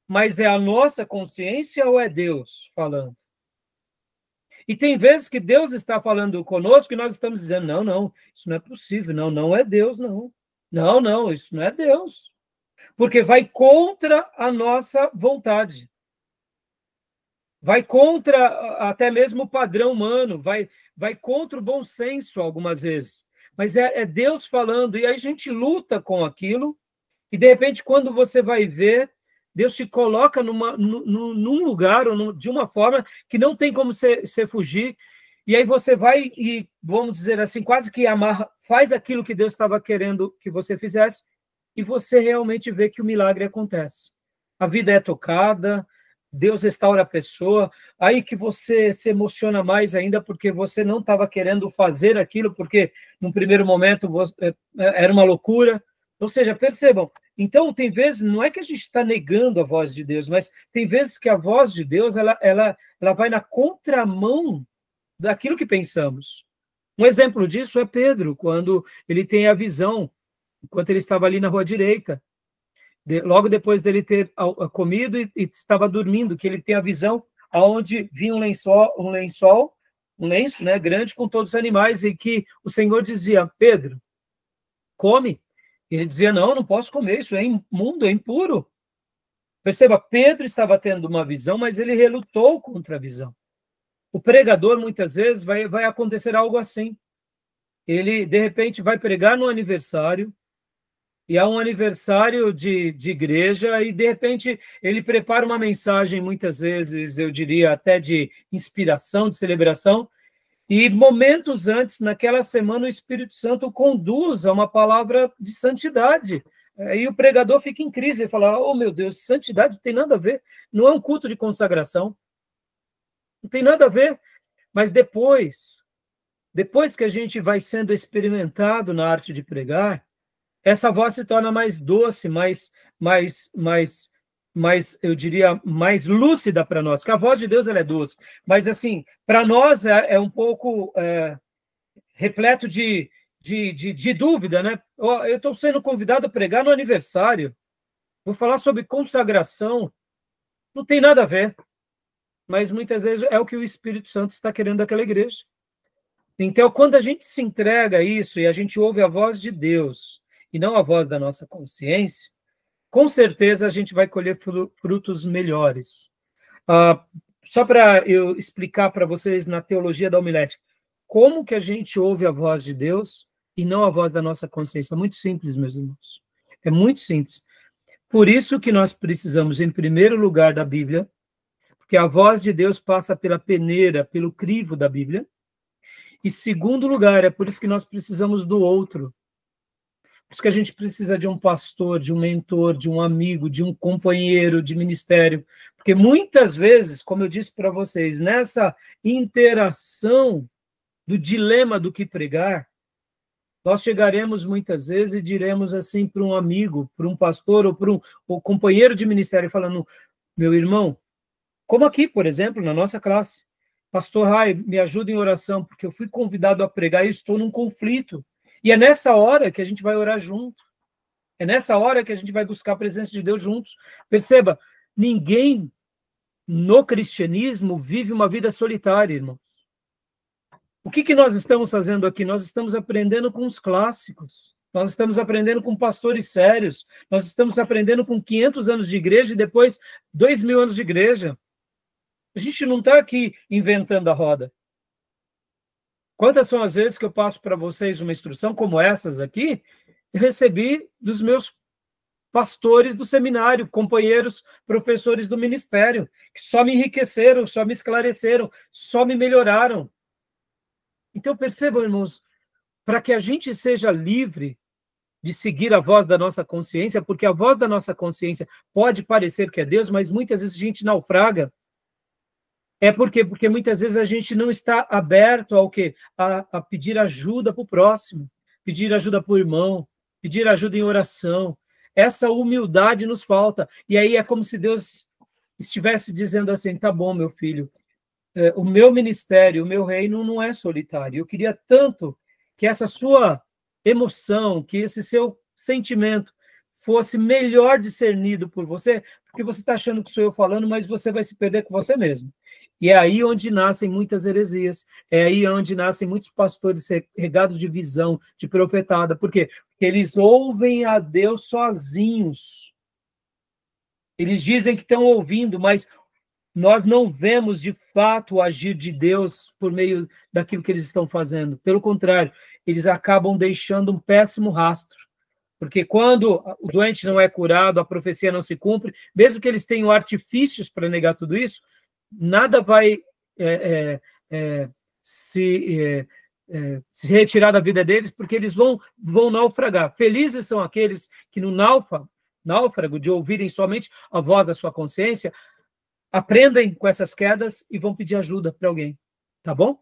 Mas é a nossa consciência ou é Deus falando? E tem vezes que Deus está falando conosco e nós estamos dizendo, não, não, isso não é possível, não, não é Deus, não. Não, não, isso não é Deus. Porque vai contra a nossa vontade. Vai contra até mesmo o padrão humano, vai contra o bom senso algumas vezes. Mas é Deus falando, e aí a gente luta com aquilo, e de repente, quando você vai ver, Deus te coloca num lugar, ou de uma forma que não tem como você fugir, e aí você vai e, vamos dizer assim, quase que amarra, faz aquilo que Deus estava querendo que você fizesse, e você realmente vê que o milagre acontece. A vida é tocada, Deus restaura a pessoa, aí que você se emociona mais ainda, porque você não estava querendo fazer aquilo, porque num primeiro momento era uma loucura. Ou seja, percebam, então tem vezes, não é que a gente está negando a voz de Deus, mas tem vezes que a voz de Deus ela vai na contramão daquilo que pensamos. Um exemplo disso é Pedro, quando ele tem a visão, enquanto ele estava ali na rua direita, logo depois dele ter comido e estava dormindo, que ele tem a visão aonde vinha um lenço, né, grande com todos os animais, e que o Senhor dizia, Pedro, come. Ele dizia, não, não posso comer, isso é imundo, é impuro. Perceba, Pedro estava tendo uma visão, mas ele relutou contra a visão. O pregador, muitas vezes, vai acontecer algo assim. Ele, de repente, vai pregar no aniversário, e há um aniversário de igreja, e, de repente, ele prepara uma mensagem, muitas vezes, eu diria, até de inspiração, de celebração, e momentos antes, naquela semana, o Espírito Santo conduz a uma palavra de santidade. E o pregador fica em crise, ele fala, oh meu Deus, santidade não tem nada a ver, não é um culto de consagração, não tem nada a ver. Mas depois que a gente vai sendo experimentado na arte de pregar, essa voz se torna mais doce, mais, eu diria, mais lúcida para nós, porque a voz de Deus ela é doce, mas assim, para nós é um pouco repleto de dúvida, né? Eu estou sendo convidado a pregar no aniversário, vou falar sobre consagração, não tem nada a ver, mas muitas vezes é o que o Espírito Santo está querendo daquela igreja. Então, quando a gente se entrega a isso e a gente ouve a voz de Deus e não a voz da nossa consciência, com certeza a gente vai colher frutos melhores. Só para eu explicar para vocês na teologia da homilética, como que a gente ouve a voz de Deus e não a voz da nossa consciência? É muito simples, meus irmãos. É muito simples. Por isso que nós precisamos, em primeiro lugar, da Bíblia, porque a voz de Deus passa pela peneira, pelo crivo da Bíblia. E segundo lugar, é por isso que nós precisamos do outro. Por isso que a gente precisa de um pastor, de um mentor, de um amigo, de um companheiro de ministério. Porque muitas vezes, como eu disse para vocês, nessa interação do dilema do que pregar, nós chegaremos muitas vezes e diremos assim para um amigo, para um pastor ou para um companheiro de ministério, falando, meu irmão, como aqui, por exemplo, na nossa classe, pastor Rai, me ajuda em oração, porque eu fui convidado a pregar e estou num conflito. E é nessa hora que a gente vai orar junto. É nessa hora que a gente vai buscar a presença de Deus juntos. Perceba, ninguém no cristianismo vive uma vida solitária, irmãos. O que nós estamos fazendo aqui? Nós estamos aprendendo com os clássicos. Nós estamos aprendendo com pastores sérios. Nós estamos aprendendo com 500 anos de igreja e depois 2.000 anos de igreja. A gente não está aqui inventando a roda. Quantas são as vezes que eu passo para vocês uma instrução como essas aqui, eu recebi dos meus pastores do seminário, companheiros, professores do ministério, que só me enriqueceram, só me esclareceram, só me melhoraram. Então, percebam, irmãos, para que a gente seja livre de seguir a voz da nossa consciência, porque a voz da nossa consciência pode parecer que é Deus, mas muitas vezes a gente naufraga. É porque muitas vezes a gente não está aberto ao quê? A pedir ajuda para o próximo, pedir ajuda para o irmão, pedir ajuda em oração. Essa humildade nos falta. E aí é como se Deus estivesse dizendo assim, tá bom, meu filho, o meu ministério, o meu reino não é solitário. Eu queria tanto que essa sua emoção, que esse seu sentimento fosse melhor discernido por você, porque você está achando que sou eu falando, mas você vai se perder com você mesmo. E é aí onde nascem muitas heresias, é aí onde nascem muitos pastores regados de visão, de profetada. Por quê? Porque eles ouvem a Deus sozinhos. Eles dizem que estão ouvindo, mas nós não vemos de fato o agir de Deus por meio daquilo que eles estão fazendo. Pelo contrário, eles acabam deixando um péssimo rastro. Porque quando o doente não é curado, a profecia não se cumpre, mesmo que eles tenham artifícios para negar tudo isso, nada vai se retirar da vida deles, porque eles vão naufragar. Felizes são aqueles que no náufrago, de ouvirem somente a voz da sua consciência, aprendem com essas quedas e vão pedir ajuda para alguém. Tá bom?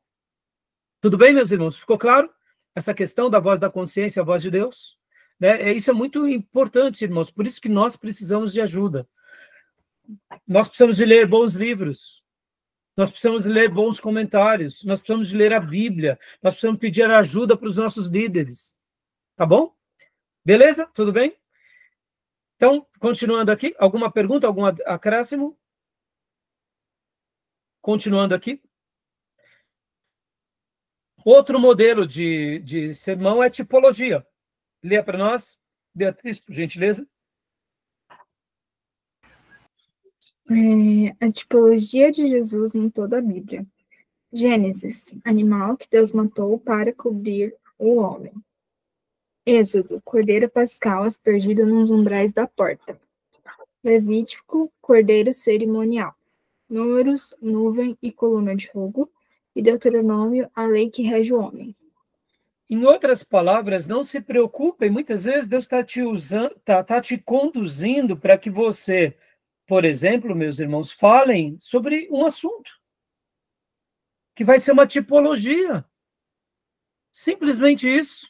Tudo bem, meus irmãos? Ficou claro? Essa questão da voz da consciência, a voz de Deus? Né? Isso é muito importante, irmãos. Por isso que nós precisamos de ajuda. Nós precisamos de ler bons livros. Nós precisamos de ler bons comentários. Nós precisamos de ler a Bíblia. Nós precisamos pedir ajuda para os nossos líderes. Tá bom? Beleza? Tudo bem? Então, continuando aqui. Alguma pergunta? Algum acréscimo? Continuando aqui. Outro modelo de sermão é tipologia. Leia para nós, Beatriz, por gentileza. A tipologia de Jesus em toda a Bíblia. Gênesis, animal que Deus matou para cobrir o homem. Êxodo, cordeiro pascal aspergido nos umbrais da porta. Levítico, cordeiro cerimonial. Números, nuvem e coluna de fogo. E Deuteronômio, a lei que rege o homem. Em outras palavras, não se preocupem, muitas vezes Deus está te usando, tá te conduzindo para que você, por exemplo, meus irmãos, falem sobre um assunto que vai ser uma tipologia. Simplesmente isso.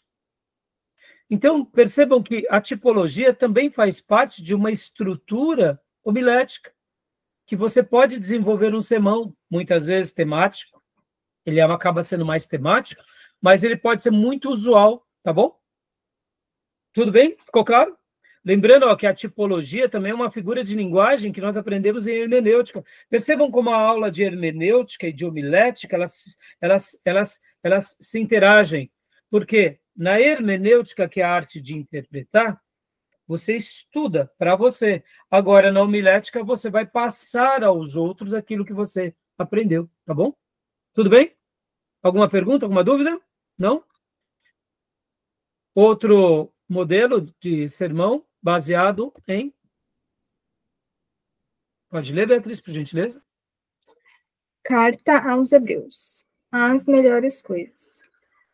Então, percebam que a tipologia também faz parte de uma estrutura homilética, que você pode desenvolver um sermão, muitas vezes temático, ele acaba sendo mais temático, mas ele pode ser muito usual, tá bom? Tudo bem? Ficou claro? Lembrando que a tipologia também é uma figura de linguagem que nós aprendemos em hermenêutica. Percebam como a aula de hermenêutica e de homilética, elas se interagem. Porque na hermenêutica, que é a arte de interpretar, você estuda para você. Agora, na homilética, você vai passar aos outros aquilo que você aprendeu, tá bom? Tudo bem? Alguma pergunta, alguma dúvida? Não? Outro modelo de sermão baseado em... Pode ler, Beatriz, por gentileza? Carta aos Hebreus. As melhores coisas.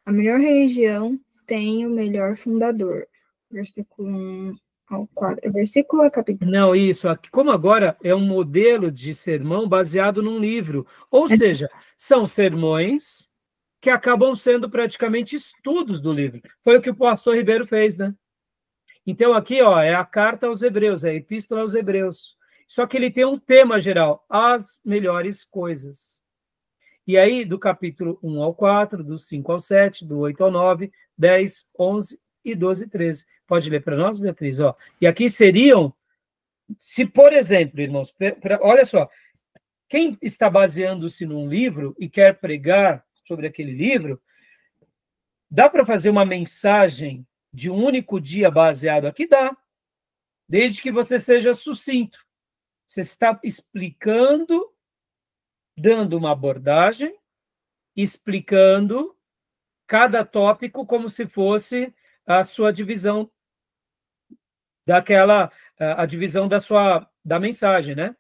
A melhor religião tem o melhor fundador. Versículo 1 ao 4. Versículo a capítulo. Não, isso. Como agora é um modelo de sermão baseado num livro. Ou seja, são sermões que acabam sendo praticamente estudos do livro. Foi o que o pastor Ribeiro fez, né? Então, aqui, é a carta aos Hebreus, é a epístola aos Hebreus. Só que ele tem um tema geral, as melhores coisas. E aí, do capítulo 1 ao 4, do 5 ao 7, do 8 ao 9, 10, 11 e 12 e 13. Pode ler para nós, Beatriz? E aqui seriam, se, por exemplo, irmãos, olha só, quem está baseando-se num livro e quer pregar sobre aquele livro, dá para fazer uma mensagem de um único dia baseado aqui? Dá, desde que você seja sucinto. Você está explicando, dando uma abordagem, explicando cada tópico como se fosse a sua divisão a divisão da mensagem, né?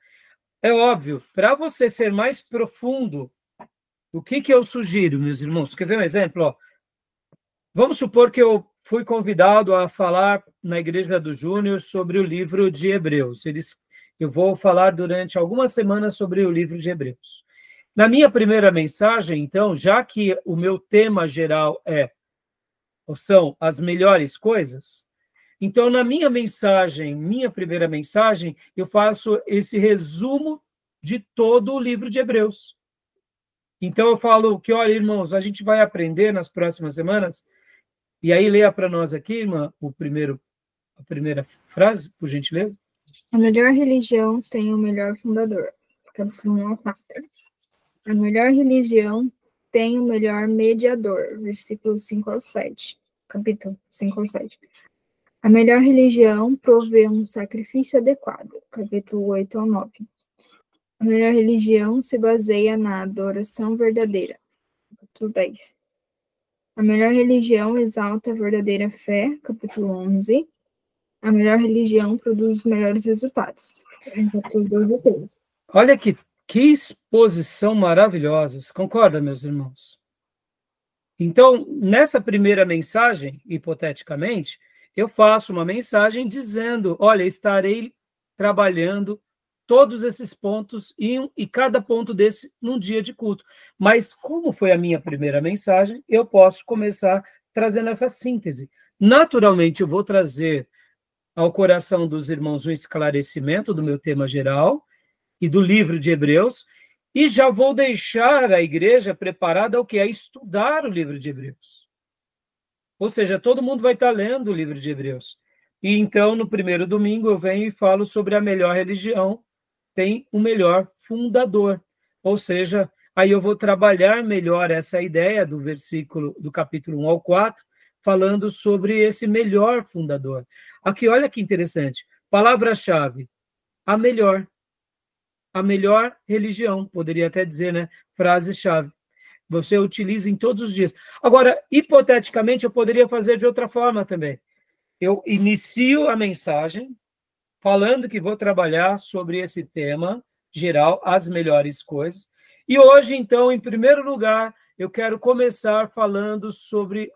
É óbvio, para você ser mais profundo, o que eu sugiro, meus irmãos? Quer ver um exemplo? Vamos supor que eu fui convidado a falar na Igreja do Júnior sobre o livro de Hebreus. Eu vou falar durante algumas semanas sobre o livro de Hebreus. Na minha primeira mensagem, então, já que o meu tema geral são as melhores coisas, então, na minha primeira mensagem, eu faço esse resumo de todo o livro de Hebreus. Então, eu falo que, olha, irmãos, a gente vai aprender nas próximas semanas, e aí leia para nós aqui, irmã, a primeira frase, por gentileza. A melhor religião tem o melhor fundador. Capítulo 1 ao 4. A melhor religião tem o melhor mediador. Versículos 5 ao 7. Capítulo 5 ao 7. A melhor religião provê um sacrifício adequado. Capítulo 8 ao 9. A melhor religião se baseia na adoração verdadeira. Capítulo 10. A melhor religião exalta a verdadeira fé. Capítulo 11. A melhor religião produz os melhores resultados. Capítulo 12 e 13. Olha que exposição maravilhosa. Concorda, meus irmãos? Então, nessa primeira mensagem, hipoteticamente, eu faço uma mensagem dizendo, olha, estarei trabalhando todos esses pontos e cada ponto desse num dia de culto. Mas como foi a minha primeira mensagem, eu posso começar trazendo essa síntese. Naturalmente, eu vou trazer ao coração dos irmãos um esclarecimento do meu tema geral e do livro de Hebreus, e já vou deixar a igreja preparada ao que é estudar o livro de Hebreus. Ou seja, todo mundo vai estar lendo o livro de Hebreus. E então, no primeiro domingo, eu venho e falo sobre a melhor religião, tem o melhor fundador. Ou seja, aí eu vou trabalhar melhor essa ideia do versículo do capítulo 1 ao 4, falando sobre esse melhor fundador. Aqui, olha que interessante. Palavra-chave, a melhor religião, poderia até dizer, né? Frase-chave. Você utiliza em todos os dias. Agora, hipoteticamente, eu poderia fazer de outra forma também. Eu inicio a mensagem falando que vou trabalhar sobre esse tema geral, as melhores coisas. E hoje, então, em primeiro lugar, eu quero começar falando sobre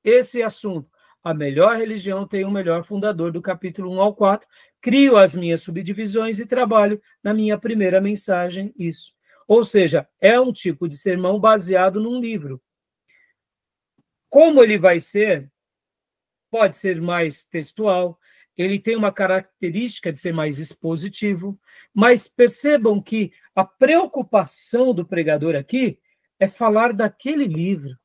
esse assunto. A melhor religião tem o melhor fundador, do capítulo 1 ao 4. Crio as minhas subdivisões e trabalho na minha primeira mensagem isso. Ou seja, é um tipo de sermão baseado num livro. Como ele vai ser? Pode ser mais textual, ele tem uma característica de ser mais expositivo, mas percebam que a preocupação do pregador aqui é falar daquele livro.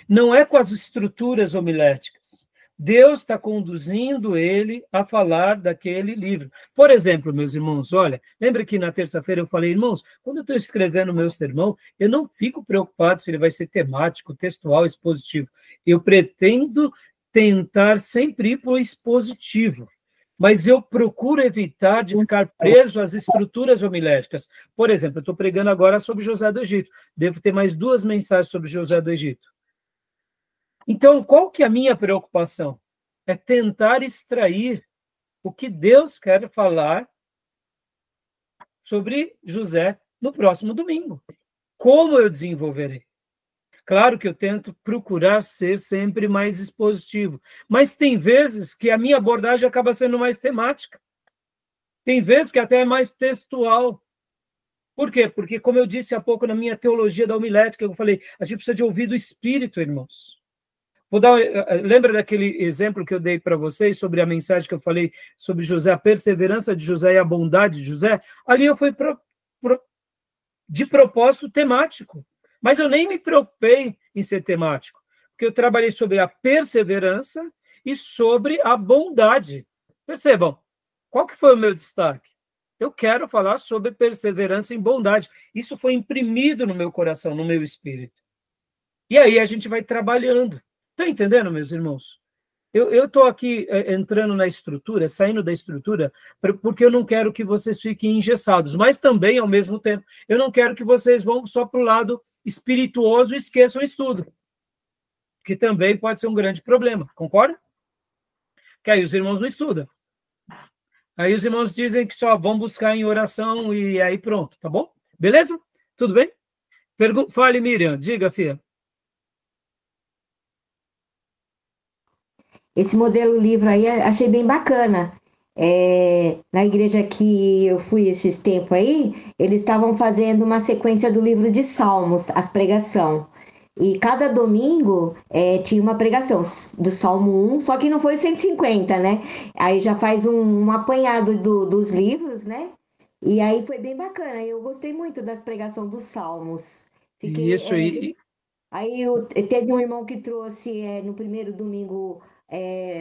Não é com as estruturas homiléticas. Deus está conduzindo ele a falar daquele livro. Por exemplo, meus irmãos, olha, lembra que na terça-feira eu falei, irmãos, quando eu estou escrevendo o meu sermão, eu não fico preocupado se ele vai ser temático, textual, expositivo. Eu pretendo tentar sempre ir para o expositivo, mas eu procuro evitar de ficar preso às estruturas homiléticas. Por exemplo, eu estou pregando agora sobre José do Egito. Devo ter mais 2 mensagens sobre José do Egito. Então, qual que é a minha preocupação? É tentar extrair o que Deus quer falar sobre José no próximo domingo. Como eu desenvolverei? Claro que eu tento procurar ser sempre mais expositivo, mas tem vezes que a minha abordagem acaba sendo mais temática. Tem vezes que até é mais textual. Por quê? Porque, como eu disse há pouco na minha teologia da homilética, eu falei, a gente precisa de ouvir do Espírito, irmãos. Lembra daquele exemplo que eu dei para vocês sobre a mensagem que eu falei sobre José, a perseverança de José e a bondade de José? Ali eu fui de propósito temático, mas eu nem me preocupei em ser temático, porque eu trabalhei sobre a perseverança e sobre a bondade. Percebam, qual que foi o meu destaque? Eu quero falar sobre perseverança em bondade. Isso foi imprimido no meu coração, no meu espírito. E aí a gente vai trabalhando. Estão entendendo, meus irmãos? Eu estou aqui entrando na estrutura, saindo da estrutura, porque eu não quero que vocês fiquem engessados, mas também, ao mesmo tempo, eu não quero que vocês vão só para o lado espirituoso e esqueçam o estudo, que também pode ser um grande problema, concorda? Que aí os irmãos não estudam. Aí os irmãos dizem que só vão buscar em oração e aí pronto, tá bom? Beleza? Tudo bem? Fale, Miriam, diga, filha. Esse modelo livro aí achei bem bacana. Na igreja que eu fui esses tempos aí, eles estavam fazendo uma sequência do livro de Salmos, as pregação. E cada domingo tinha uma pregação do Salmo 1, só que não foi 150, né? Aí já faz um apanhado dos livros, né? E aí foi bem bacana. Eu gostei muito das pregações dos Salmos. Isso aí. Aí teve um irmão que trouxe no primeiro domingo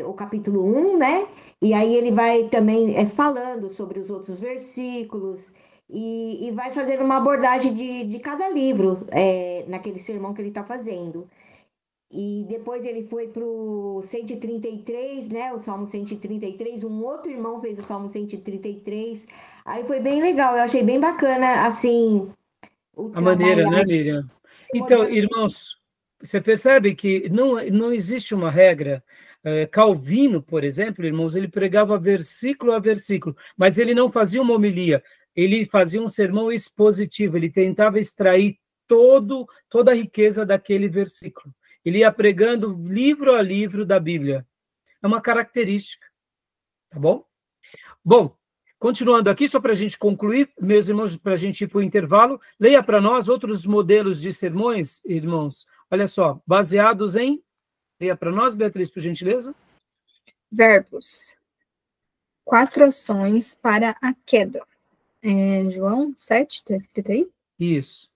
o capítulo 1, né? E aí ele vai também falando sobre os outros versículos. e vai fazendo uma abordagem de cada livro, naquele sermão que ele está fazendo. E depois ele foi para o 133, né? O Salmo 133. Um outro irmão fez o Salmo 133. Aí foi bem legal, eu achei bem bacana, assim, o A trabalho maneira, da né, Miriam? esse Então, modelo. irmãos, você percebe que não existe uma regra. Calvino, por exemplo, irmãos, ele pregava versículo a versículo, mas ele não fazia uma homilia, ele fazia um sermão expositivo, ele tentava extrair toda a riqueza daquele versículo. Ele ia pregando livro a livro da Bíblia. É uma característica, tá bom? Bom, continuando aqui, só para a gente concluir, meus irmãos, para a gente ir para o intervalo, leia para nós outros modelos de sermões, irmãos. Olha só, baseados em... Leia para nós, Beatriz, por gentileza. Verbos. 4 ações para a queda. João 7, está escrito aí? Isso.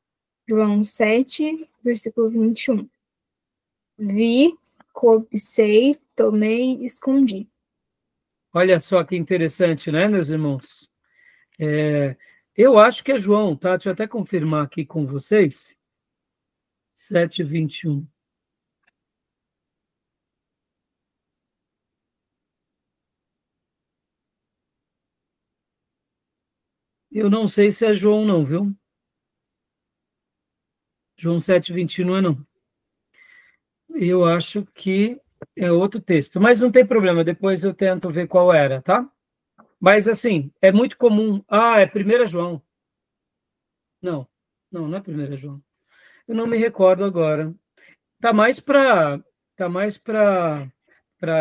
João 7, versículo 21. Vi, cobicei, tomei, escondi. Olha só que interessante, né, meus irmãos? Eu acho que é João, tá? Deixa eu até confirmar aqui com vocês. 7:21. Eu não sei se é João, não, viu? João 7:21 não é, não. Eu acho que é outro texto, mas não tem problema, depois eu tento ver qual era, tá? Mas, assim, é muito comum. Ah, é 1 João. Não, não é 1 João. Eu não me recordo agora. Tá mais para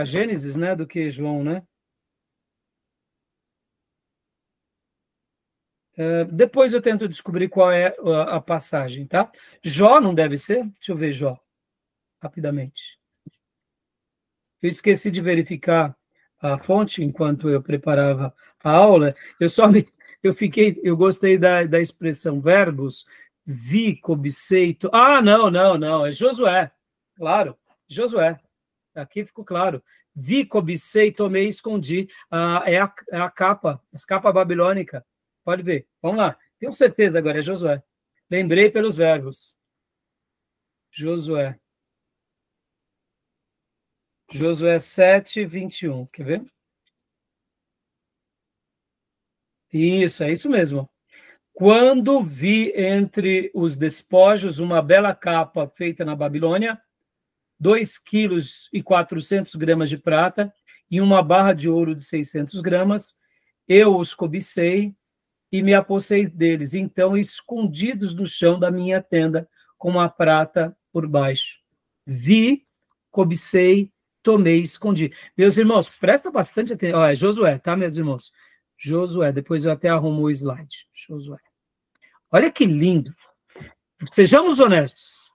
Gênesis, né, do que João, né? Depois eu tento descobrir qual é a passagem, tá? Jó não deve ser? Deixa eu ver Jó, rapidamente. Eu esqueci de verificar a fonte enquanto eu preparava a aula. Eu gostei da expressão verbos, vi, cobicei. Não, é Josué. Claro, Josué. Aqui ficou claro. Vi, cobicei, tomei, escondi. É a capa, a capa babilônica. Pode ver. Vamos lá. Tenho certeza agora, é Josué. Lembrei pelos verbos. Josué. Josué 7:21. Quer ver? Isso, é isso mesmo. Quando vi entre os despojos uma bela capa feita na Babilônia, 2,4 kg de prata e uma barra de ouro de 600 gramas, eu os cobicei e me apossei deles, então escondidos no chão da minha tenda, com a prata por baixo. Vi, cobicei, tomei, escondi. Meus irmãos, presta bastante atenção. É Josué, tá, meus irmãos? Josué, depois eu até arrumo o slide. Josué. Olha que lindo. Sejamos honestos.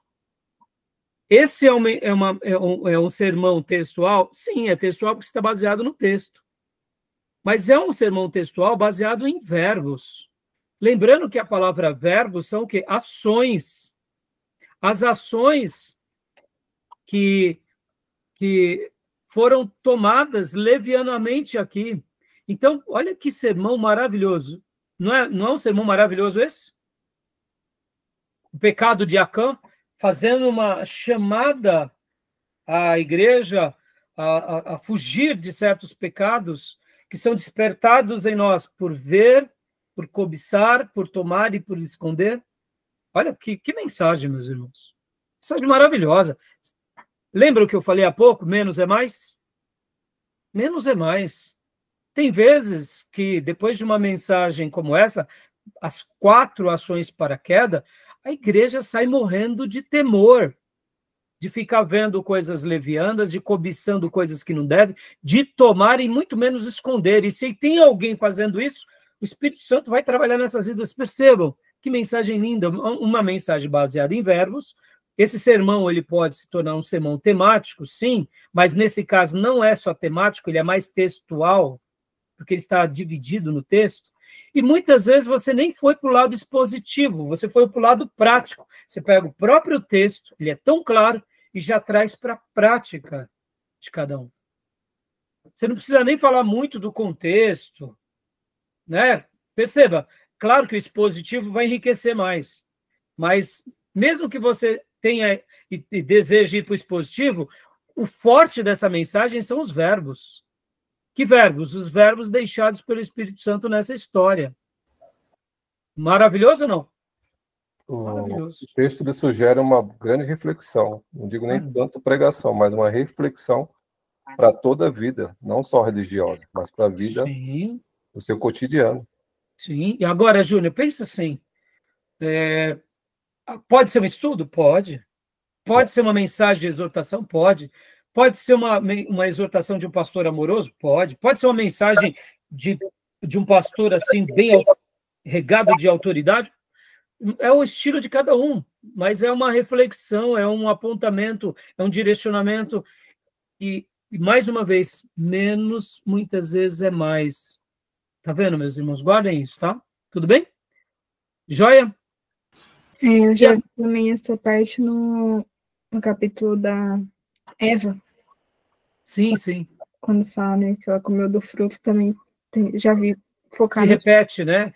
Esse é um sermão textual? Sim, é textual porque está baseado no texto. Mas é um sermão textual baseado em verbos. Lembrando que a palavra verbos são o quê? Ações. As ações que foram tomadas levianamente aqui. Então, olha que sermão maravilhoso. Não é um sermão maravilhoso esse? O pecado de Acã, fazendo uma chamada à igreja a fugir de certos pecados que são despertados em nós por ver, por cobiçar, por tomar e por esconder. Olha que mensagem, meus irmãos. Mensagem maravilhosa. Lembra o que eu falei há pouco? Menos é mais? Menos é mais. Tem vezes que, depois de uma mensagem como essa, as 4 ações para a queda, a igreja sai morrendo de temor, de ficar vendo coisas levianas, de cobiçando coisas que não deve, de tomar e muito menos esconder. E se tem alguém fazendo isso, o Espírito Santo vai trabalhar nessas vidas. Percebam que mensagem linda, uma mensagem baseada em verbos. Esse sermão ele pode se tornar um sermão temático, sim, mas nesse caso não é só temático, ele é mais textual, porque ele está dividido no texto. E muitas vezes você nem foi para o lado expositivo, você foi para o lado prático. Você pega o próprio texto, ele é tão claro, e já traz para a prática de cada um. Você não precisa nem falar muito do contexto, né? Perceba, claro que o expositivo vai enriquecer mais, mas mesmo que você tenha e deseje ir para o expositivo, o forte dessa mensagem são os verbos. Que verbos? Os verbos deixados pelo Espírito Santo nessa história. Maravilhoso ou não? O texto ele sugere uma grande reflexão, não digo nem tanto pregação, mas uma reflexão para toda a vida, não só religiosa, mas para a vida do seu cotidiano. Sim, e agora, Júnior, pensa assim, pode ser um estudo? Pode. Pode ser uma mensagem de exortação? Pode. Pode ser uma exortação de um pastor amoroso? Pode. Pode ser uma mensagem de um pastor assim, bem regado de autoridade? É o estilo de cada um, mas é uma reflexão, é um apontamento, é um direcionamento, e mais uma vez, menos muitas vezes é mais. Tá vendo, meus irmãos? Guardem isso, tá? Tudo bem? Joia? Eu já vi também essa parte no capítulo da Eva. Sim, sim. Quando fala, né, que ela comeu do fruto também, já vi focado. Se repete, né?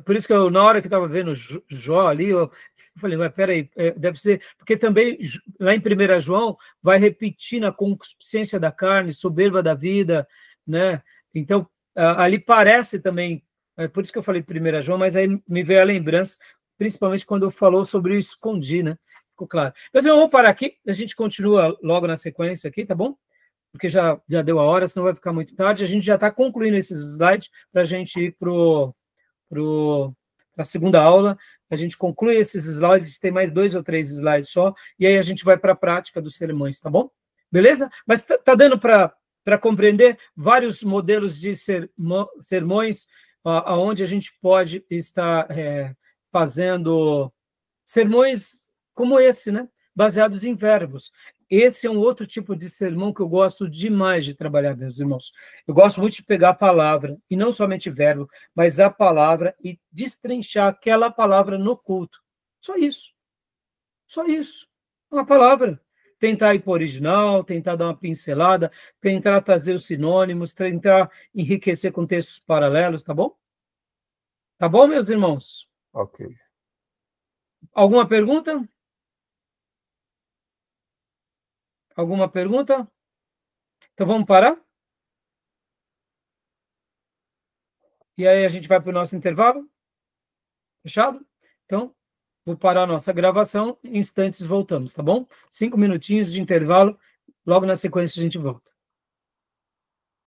Por isso que eu, na hora que estava vendo Jó ali, eu falei, mas peraí, deve ser... Porque também, lá em 1 João, vai repetir na concupiscência da carne, soberba da vida, né? Então, ali parece também... por isso que eu falei 1 João, mas aí me veio a lembrança, principalmente quando falou sobre o escondi, né? Ficou claro. Mas eu vou parar aqui, a gente continua logo na sequência aqui, tá bom? Porque já deu a hora, senão vai ficar muito tarde. A gente já está concluindo esses slides para a gente ir para a segunda aula. A gente conclui esses slides, tem mais 2 ou 3 slides só, e aí a gente vai para a prática dos sermões, tá bom? Beleza? Mas tá dando para compreender vários modelos de sermões, aonde a gente pode estar fazendo sermões como esse, né? Baseados em verbos. Esse é um outro tipo de sermão que eu gosto demais de trabalhar, meus irmãos. Eu gosto muito de pegar a palavra, e não somente verbo, mas a palavra, e destrinchar aquela palavra no culto. Só isso. Só isso. Uma palavra. Tentar ir para o original, tentar dar uma pincelada, tentar trazer os sinônimos, tentar enriquecer com textos paralelos, tá bom? Tá bom, meus irmãos? Ok. Alguma pergunta? Alguma pergunta? Então vamos parar? E aí a gente vai para o nosso intervalo? Fechado? Então, vou parar a nossa gravação, em instantes voltamos, tá bom? 5 minutinhos de intervalo, logo na sequência a gente volta.